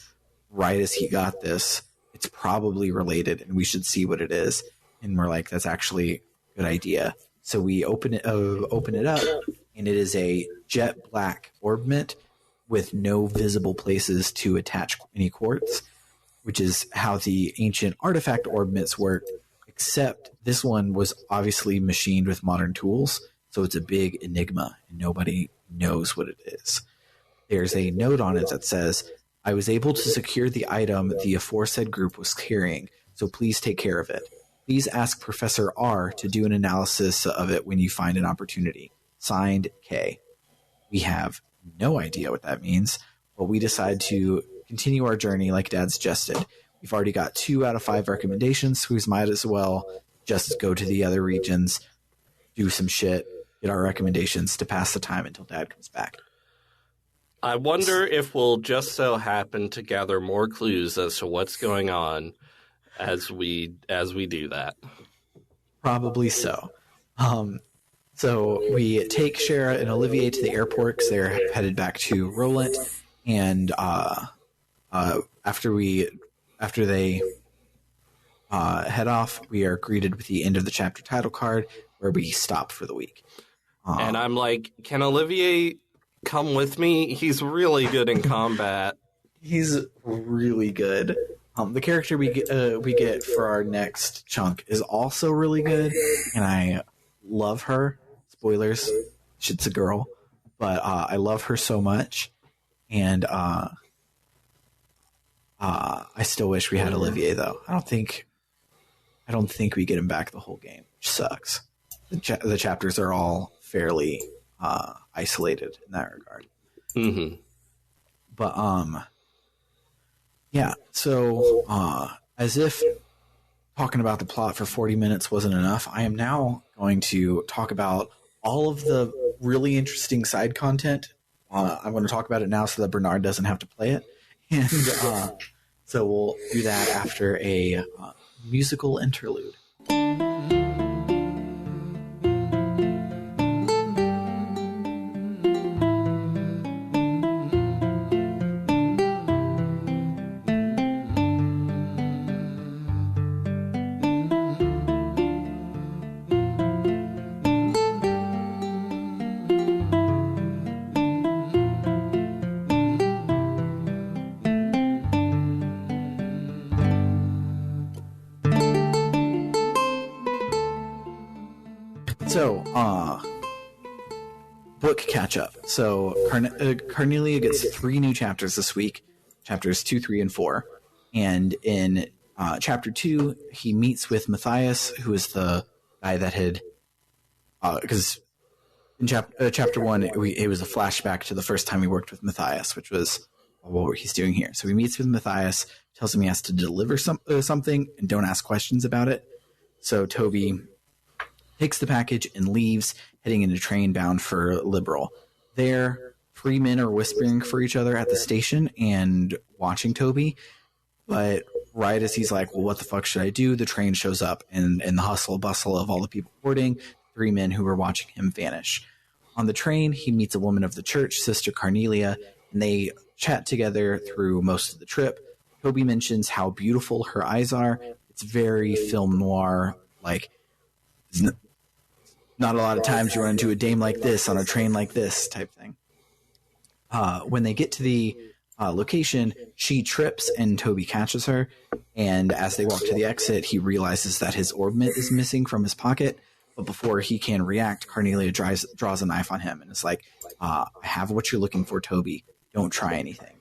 right as he got this. It's probably related, and we should see what it is. And we're like, that's actually a good idea. So we open it up, and it is a jet black orbment with no visible places to attach any quartz, which is how the ancient artifact orbments work, except this one was obviously machined with modern tools, so it's a big enigma, and nobody knows what it is. There's a note on it that says, I was able to secure the item the aforesaid group was carrying, so please take care of it. Please ask Professor R to do an analysis of it when you find an opportunity. Signed, K. We have no idea what that means, but we decide to continue our journey like Dad suggested. We've already got 2 out of 5 recommendations, so we might as well just go to the other regions, do some shit, get our recommendations to pass the time until Dad comes back. I wonder if we'll just so happen to gather more clues as to what's going on as we do that. Probably so. So we take Shara and Olivier to the airport because they're headed back to Roland, and after they head off, we are greeted with the end of the chapter title card where we stop for the week. And I'm like, can Olivier come with me? He's really good in combat. He's really good. The character we get for our next chunk is also really good, and I love her. Spoilers, she's a girl, but I love her so much, and I still wish we had Olivier though. I don't think we get him back the whole game, which sucks. The chapters are all fairly isolated in that regard. Mm-hmm. But yeah. So as if talking about the plot for 40 minutes wasn't enough, I am now going to talk about all of the really interesting side content. I'm going to talk about it now so that Bernard doesn't have to play it, and so we'll do that after a musical interlude. So, book catch up. So, Carnelia gets 3 new chapters this week, chapters 2, 3, and 4. And in chapter 2, he meets with Matthias, who is the guy that had, because in chapter 1, it was a flashback to the first time he worked with Matthias, which was what he's doing here. So he meets with Matthias, tells him he has to deliver something, and don't ask questions about it. So Toby takes the package and leaves, heading in a train bound for Liberal. There, 3 men are whispering for each other at the station and watching Toby. But right as he's like, well, what the fuck should I do? The train shows up, and in the hustle bustle of all the people boarding, 3 men who were watching him vanish. On the train, he meets a woman of the church, Sister Carnelia, and they chat together through most of the trip. Toby mentions how beautiful her eyes are. It's very film noir, like, not a lot of times you run into a dame like this on a train like this type thing. When they get to the location, she trips and Toby catches her. And as they walk to the exit, he realizes that his orbment is missing from his pocket. But before he can react, Carnelia draws a knife on him and is like, I have what you're looking for, Toby. Don't try anything.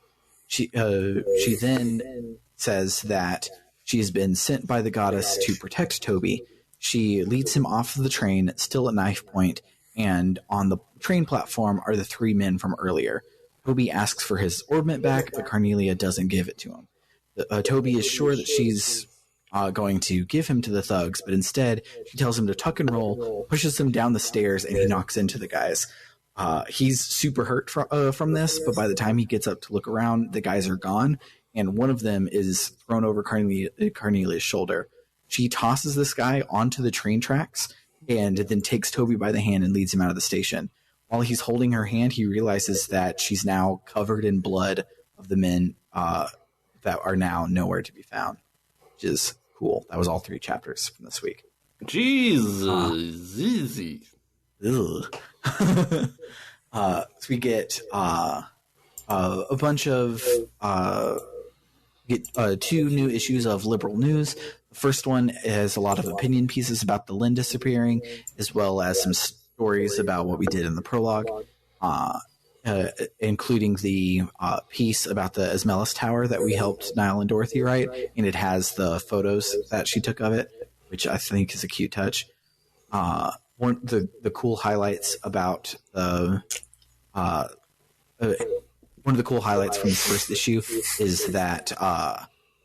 She then says that she has been sent by the goddess to protect Toby. She leads him off the train, still at knife point, and on the train platform are the 3 men from earlier. Toby asks for his orbment back, but Carnelia doesn't give it to him. Toby is sure that she's going to give him to the thugs, but instead she tells him to tuck and roll, pushes him down the stairs, and he knocks into the guys. He's super hurt from this, but by the time he gets up to look around, the guys are gone, and one of them is thrown over Carnelia's shoulder. She tosses this guy onto the train tracks and then takes Toby by the hand and leads him out of the station. While he's holding her hand, he realizes that she's now covered in blood of the men that are now nowhere to be found, which is cool. That was all 3 chapters from this week. Jesus. Easy. So we get a bunch of... get 2 new issues of Liberal News. The first one has a lot of opinion pieces about the Linde disappearing, as well as some stories about what we did in the prologue, including the piece about the Esmelis Tower that we helped Niall and Dorothy write, and it has the photos that she took of it, which I think is a cute touch. One of the cool highlights about the one of the cool highlights from this first issue is that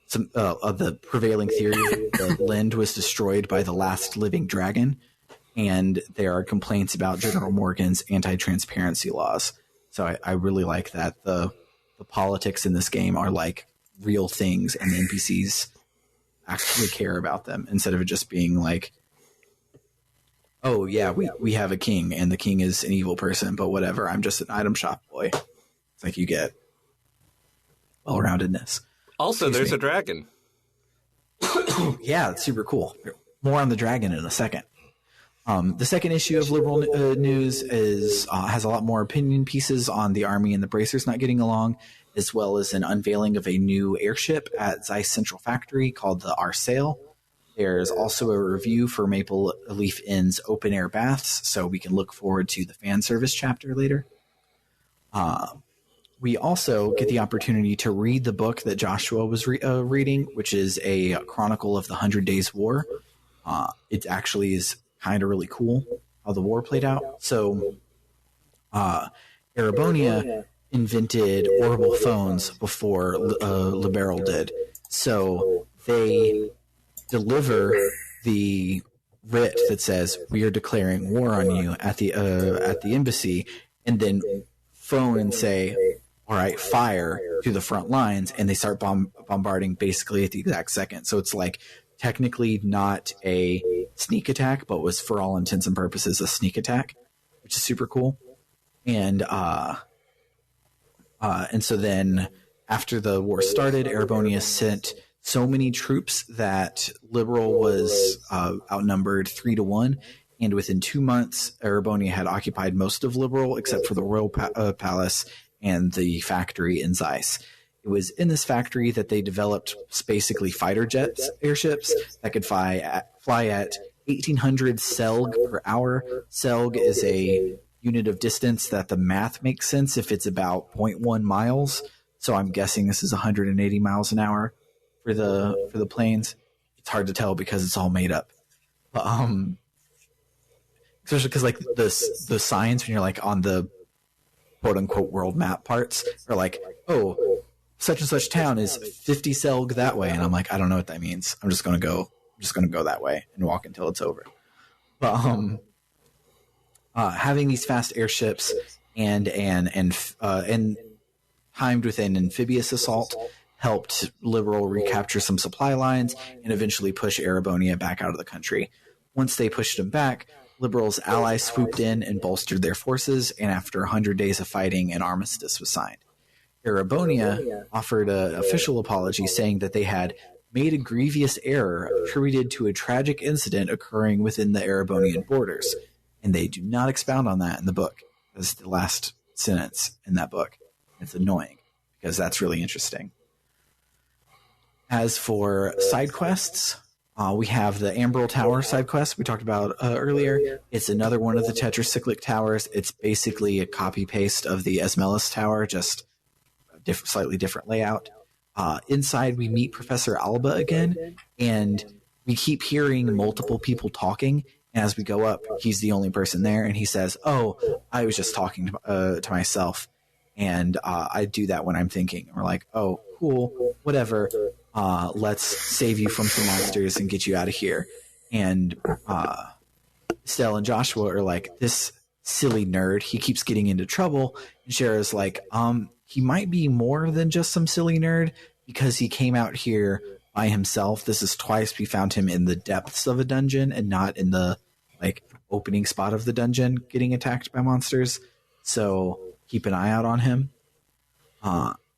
some of the prevailing theory that Linde was destroyed by the last living dragon, and there are complaints about General Morgan's anti-transparency laws. So I really like that the politics in this game are like real things, and the NPCs actually care about them instead of it just being like, oh yeah, we have a king and the king is an evil person, but whatever, I'm just an item shop boy. It's like you get well-roundedness. Also, there's a dragon. Yeah, it's super cool. More on the dragon in a second. The second issue of Liberal News is has a lot more opinion pieces on the Army and the Bracers not getting along, as well as an unveiling of a new airship at Zeiss Central Factory called the Arsail. There's also a review for Maple Leaf Inn's open air baths, so we can look forward to the fan service chapter later. We also get the opportunity to read the book that Joshua was reading, which is a chronicle of the 100 Days War. It actually is kind of really cool how the war played out. So Erebonia invented orbital phones before Liberal did. So they deliver the writ that says, we are declaring war on you at the embassy, and then phone and say, all right, fire to the front lines, and they start bombarding basically at the exact second. So it's like technically not a sneak attack, but was for all intents and purposes a sneak attack, which is super cool. And so then after the war started, Erebonia sent so many troops that Liberal was outnumbered 3-1. And within 2 months, Erebonia had occupied most of Liberal except for the Royal Palace and the factory in Zeiss. It was in this factory that they developed basically fighter jets, airships that could fly at 1,800 selg per hour. Selg is a unit of distance that the math makes sense if it's about 0.1 miles. So I'm guessing this is 180 miles an hour for the planes. It's hard to tell because it's all made up. But, especially because like the signs when you're like on the quote unquote world map parts are like, oh, such and such town is 50 selg that way, and I'm like, I don't know what that means. I'm just gonna go that way and walk until it's over. But having these fast airships and timed with an amphibious assault helped Liberal recapture some supply lines and eventually push Erebonia back out of the country. Once they pushed them back, Liberal's allies swooped in and bolstered their forces, and after 100 days of fighting, an armistice was signed. Erebonia offered an official apology, saying that they had made a grievous error attributed to a tragic incident occurring within the Erebonian borders, and they do not expound on that in the book. That's the last sentence in that book. It's annoying, because that's really interesting. As for side quests, we have the Ambril Tower side quest we talked about earlier. It's another one of the tetracyclic towers. It's basically a copy-paste of the Esmelis Tower, just a slightly different layout. Inside, we meet Professor Alba again, and we keep hearing multiple people talking. And as we go up, he's the only person there, and he says, oh, I was just talking to myself, and I do that when I'm thinking. And we're like, oh, cool, whatever. Let's save you from some monsters and get you out of here. And Stell and Joshua are like, this silly nerd, he keeps getting into trouble. And Shara's like, he might be more than just some silly nerd because he came out here by himself. This is twice we found him in the depths of a dungeon and not in the like opening spot of the dungeon getting attacked by monsters. So keep an eye out on him.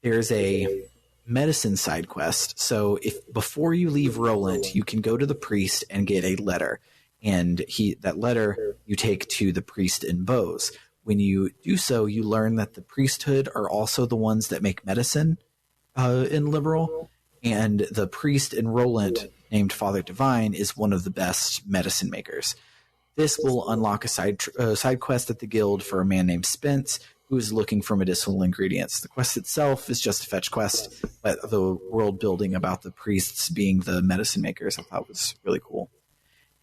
There's a medicine side quest. So if before you leave Roland, you can go to the priest and get a letter, and that letter you take to the priest in Bose. When you do so, you learn that the priesthood are also the ones that make medicine in Liberal, and the priest in Roland named Father Divine is one of the best medicine makers. This will unlock a side quest at the guild for a man named Spence, who is looking for medicinal ingredients. The quest itself is just a fetch quest, but the world building about the priests being the medicine makers I thought was really cool.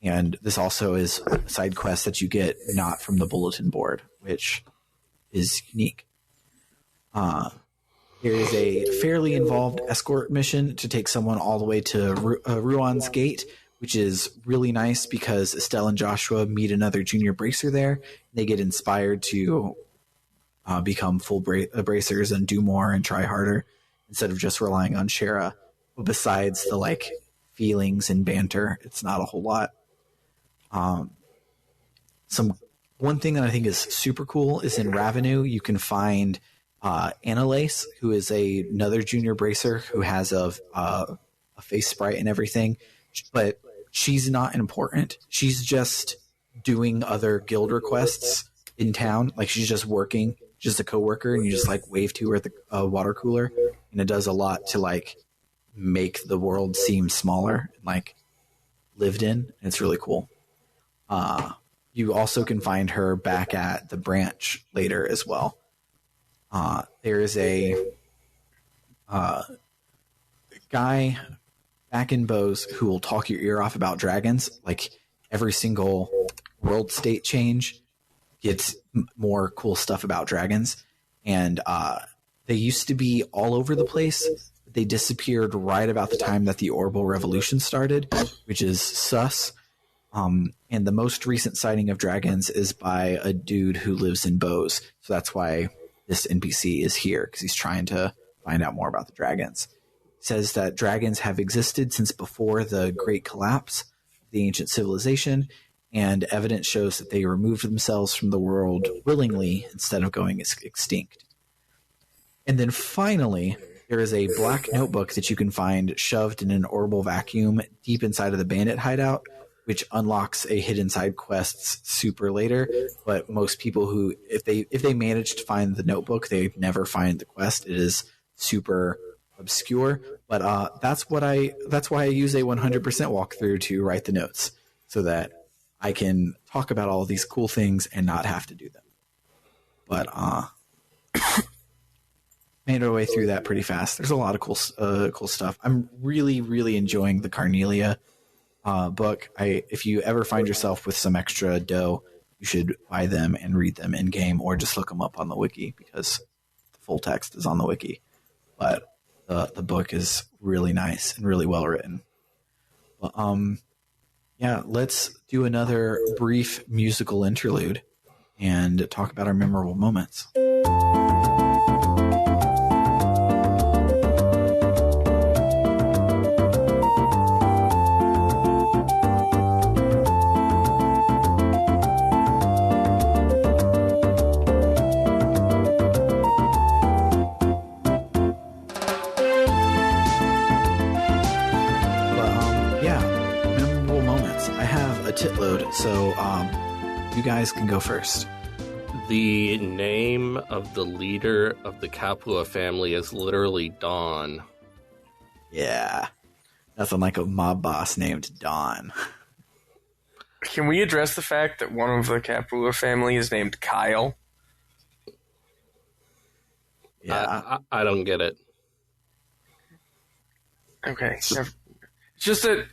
And this also is a side quest that you get not from the bulletin board, which is unique. There is a fairly involved escort mission to take someone all the way to Ruan's Gate, which is really nice because Estelle and Joshua meet another junior bracer there. They get inspired to become full bracers and do more and try harder instead of just relying on Shara. But besides the like feelings and banter, it's not a whole lot. One thing that I think is super cool is in Ravenou, you can find Annalise, who is another junior bracer who has a face sprite and everything, but she's not important. She's just doing other guild requests in town. Like she's just working, just a coworker, and you just like wave to her at the water cooler, and it does a lot to like make the world seem smaller and like lived in. And it's really cool. You also can find her back at the branch later as well. There is a guy back in Bose who will talk your ear off about dragons. Like every single world state change gets more cool stuff about dragons. And they used to be all over the place. They disappeared right about the time that the Orbital Revolution started, which is sus. And the most recent sighting of dragons is by a dude who lives in Bose. So that's why this NPC is here, because he's trying to find out more about the dragons. It says that dragons have existed since before the Great Collapse of the ancient civilization, and evidence shows that they removed themselves from the world willingly instead of going extinct. And then finally, there is a black notebook that you can find shoved in an orbital vacuum deep inside of the bandit hideout, which unlocks a hidden side quests super later. But most people who, if they manage to find the notebook, they never find the quest. It is super obscure. But that's why I use a 100% walkthrough to write the notes, so that I can talk about all of these cool things and not have to do them. But made our way through that pretty fast. There's a lot of cool stuff. I'm really, really enjoying the Carnelia book. If you ever find yourself with some extra dough, you should buy them and read them in game, or just look them up on the wiki, because the full text is on the wiki. But the book is really nice and really well written. But, yeah, let's do another brief musical interlude and talk about our memorable moments. Titload, so you guys can go first. The name of the leader of the Capua family is literally Dawn. Yeah, nothing like a mob boss named Dawn. Can we address the fact that one of the Capua family is named Kyle? Yeah, I don't get it. Okay, it's just that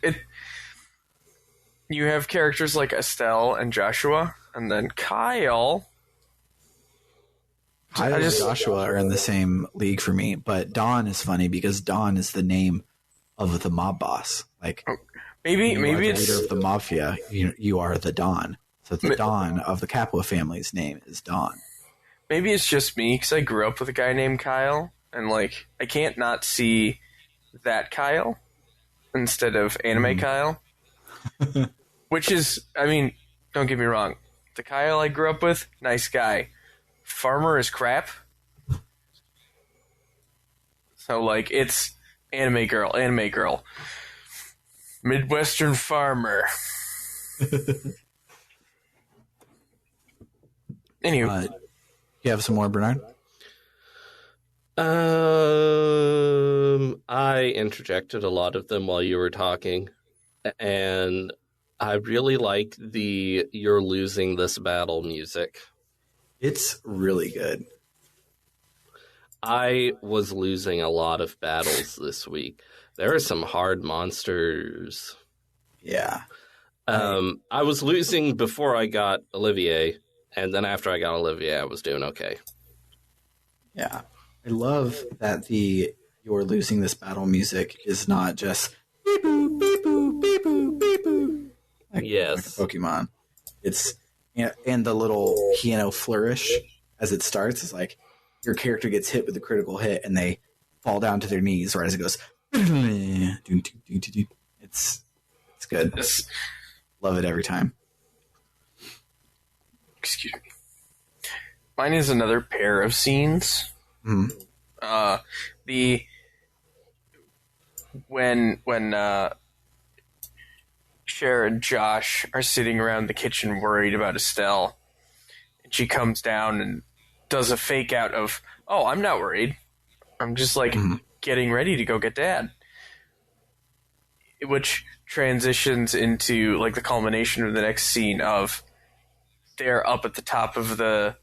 you have characters like Estelle and Joshua, and then Kyle. Kyle and Joshua are in the same league for me, but Dawn is funny because Dawn is the name of the mob boss. Like, maybe it's the leader of the mafia. You are the Dawn. So the Dawn of the Capua family's name is Dawn. Maybe it's just me because I grew up with a guy named Kyle, and like I can't not see that Kyle instead of anime Kyle. Which is, I mean, don't get me wrong. The Kyle I grew up with, nice guy. Farmer is crap. So, like, it's anime girl. Midwestern farmer. Anyway. You have some more, Bernard? I interjected a lot of them while you were talking. And I really like the "You're Losing This Battle" music. It's really good. I was losing a lot of battles this week. There are some hard monsters. Yeah. I was losing before I got Olivier, and then after I got Olivier, I was doing okay. Yeah. I love that the "You're Losing This Battle" music is not just beep boop, beep boop, beep boop, beep boop. Like a Pokemon. It's, and the little piano flourish as it starts is like your character gets hit with a critical hit and they fall down to their knees right as it goes. It's good. Love it every time. Excuse me. Mine is another pair of scenes. Mm. When Cher and Josh are sitting around the kitchen worried about Estelle. And she comes down and does a fake out of, oh, I'm not worried. I'm just like getting ready to go get Dad. Which transitions into like the culmination of the next scene of they're up at the top of the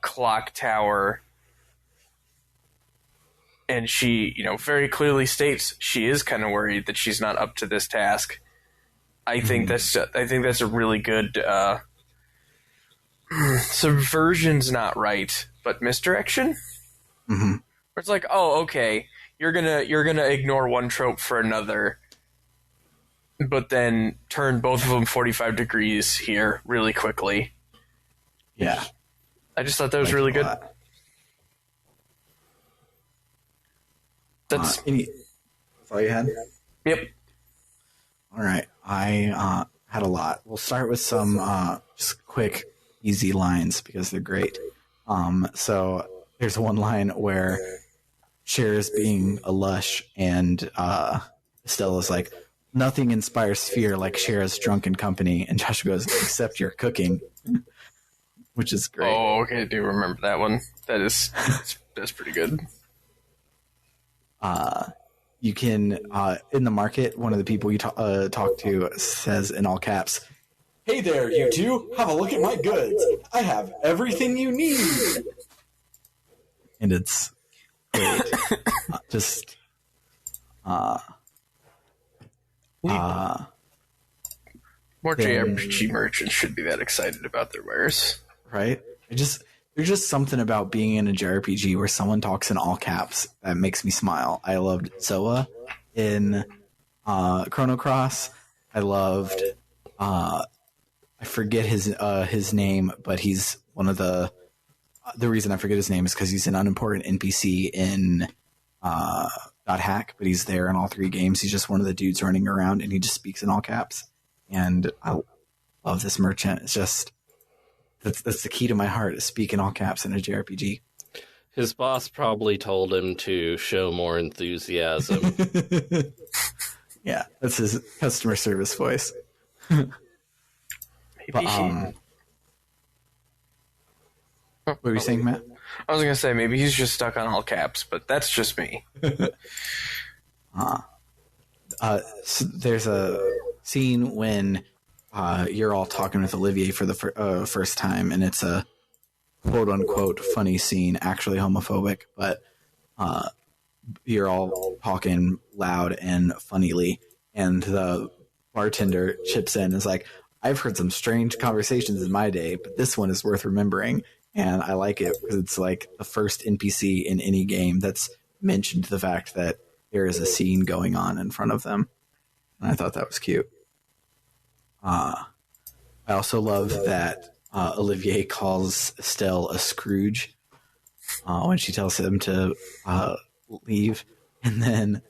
clock tower, and she, very clearly states she is kind of worried that she's not up to this task. I think that's a really good subversion's not right, but misdirection. Mm-hmm. Where it's like, oh, okay, you're gonna ignore one trope for another, but then turn both of them 45 degrees here really quickly. Yeah. I just thought that was really good. That's all you had? Yep. All right. I had a lot. We'll start with some just quick, easy lines because they're great. So there's one line where Cher is being a lush and Estelle is like, nothing inspires fear like Cher's drunken company. And Josh goes, except your cooking, which is great. Oh, okay. I do remember that one. That's pretty good. You can, in the market, one of the people you talk to says in all caps, "Hey there, you two. Have a look at my goods. I have everything you need." And it's great. More JRPG merchants should be that excited about their wares. Right? There's just something about being in a JRPG where someone talks in all caps that makes me smile. I loved Zoa in Chrono Cross. I loved I forget his name, but he's one of the reason I forget his name is because he's an unimportant NPC in .hack, but he's there in all three games. He's just one of the dudes running around, and he just speaks in all caps. And I love this merchant. It's just that's the key to my heart, is speak in all caps in a JRPG. His boss probably told him to show more enthusiasm. Yeah, that's his customer service voice. Maybe But, what were you saying, Matt? I was going to say, maybe he's just stuck on all caps, but that's just me. So there's a scene when you're all talking with Olivier for the first time, and it's a quote-unquote funny scene, actually homophobic, but you're all talking loud and funnily, and the bartender chips in and is like, "I've heard some strange conversations in my day, but this one is worth remembering." And I like it because it's like the first NPC in any game that's mentioned the fact that there is a scene going on in front of them. And I thought that was cute. I also love that Olivier calls Estelle a Scrooge when she tells him to leave. And then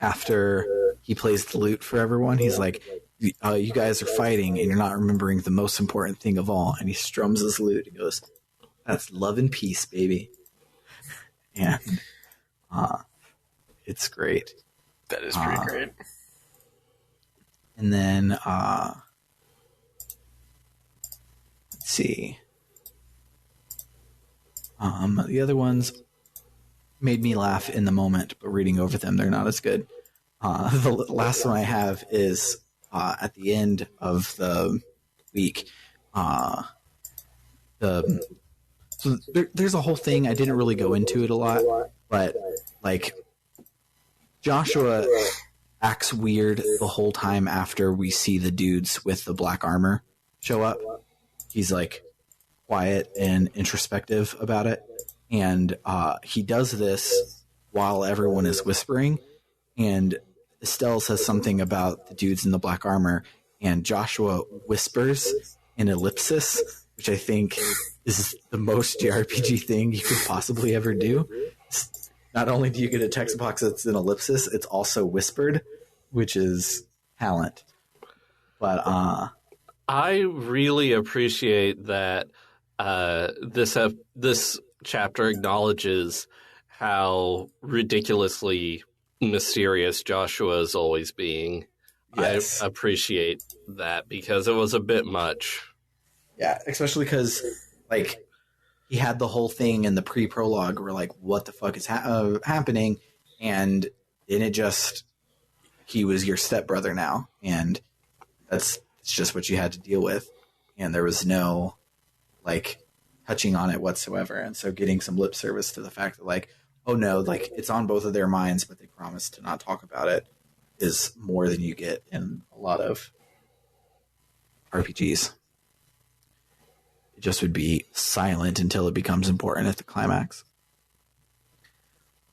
after he plays the lute for everyone, he's like, you guys are fighting and you're not remembering the most important thing of all. And he strums his lute. He goes, "That's love and peace, baby." And it's great. That is pretty great. And then, let's see. The other ones made me laugh in the moment, but reading over them, they're not as good. The last one I have is at the end of the week. So there's a whole thing. I didn't really go into it a lot, but like Joshua acts weird the whole time after we see the dudes with the black armor show up. He's like quiet and introspective about it. And he does this while everyone is whispering. And Estelle says something about the dudes in the black armor, and Joshua whispers in ellipsis, which I think is the most JRPG thing you could possibly ever do. Not only do you get a text box that's in ellipsis, it's also whispered, which is talent. But I really appreciate that this chapter acknowledges how ridiculously mysterious Joshua is always being. Yes. I appreciate that because it was a bit much. Yeah, especially because, like, he had the whole thing in the pre-prologue where, like, what the fuck is happening? And then it just, he was your stepbrother now. And it's just what you had to deal with. And there was no, like, touching on it whatsoever. And so getting some lip service to the fact that, like, oh no, like, it's on both of their minds, but they promised to not talk about it is more than you get in a lot of RPGs. It just would be silent until it becomes important at the climax.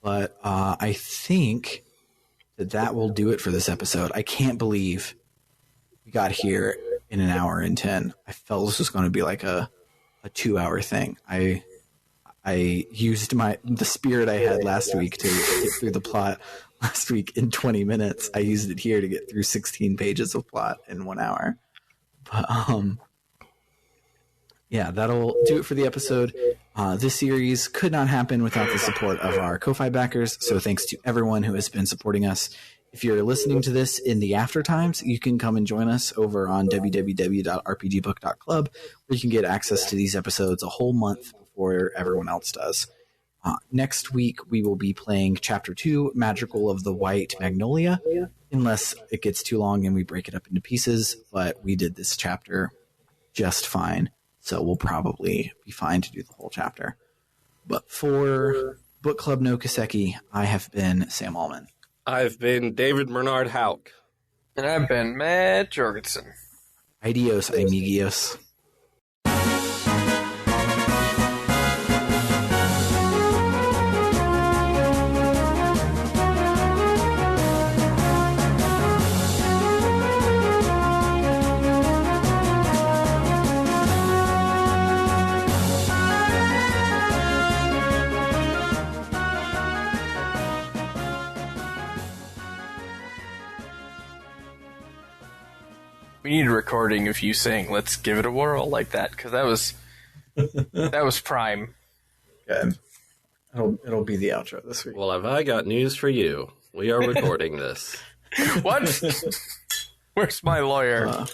But I think that will do it for this episode. I can't believe we got here in an hour and 10. I felt this was going to be like a 2-hour thing. I used the spirit I had last week to get through the plot last week in 20 minutes. I used it here to get through 16 pages of plot in 1 hour. But yeah, that'll do it for the episode. This series could not happen without the support of our Ko-Fi backers, so thanks to everyone who has been supporting us. If you're listening to this in the after times, you can come and join us over on www.rpgbook.club, where you can get access to these episodes a whole month before everyone else does. Next week, we will be playing Chapter 2, Magical of the White Magnolia, unless it gets too long and we break it up into pieces, but we did this chapter just fine. So we'll probably be fine to do the whole chapter. But for Book Club no Kiseki, I have been Sam Allman. I've been David Bernard Houck. And I've been Matt Jorgensen. Adios, amigos. We need a recording of you saying "Let's give it a whirl" like that, because that was prime. Good. It'll be the outro this week. Well, have I got news for you? We are recording this. What? Where's my lawyer?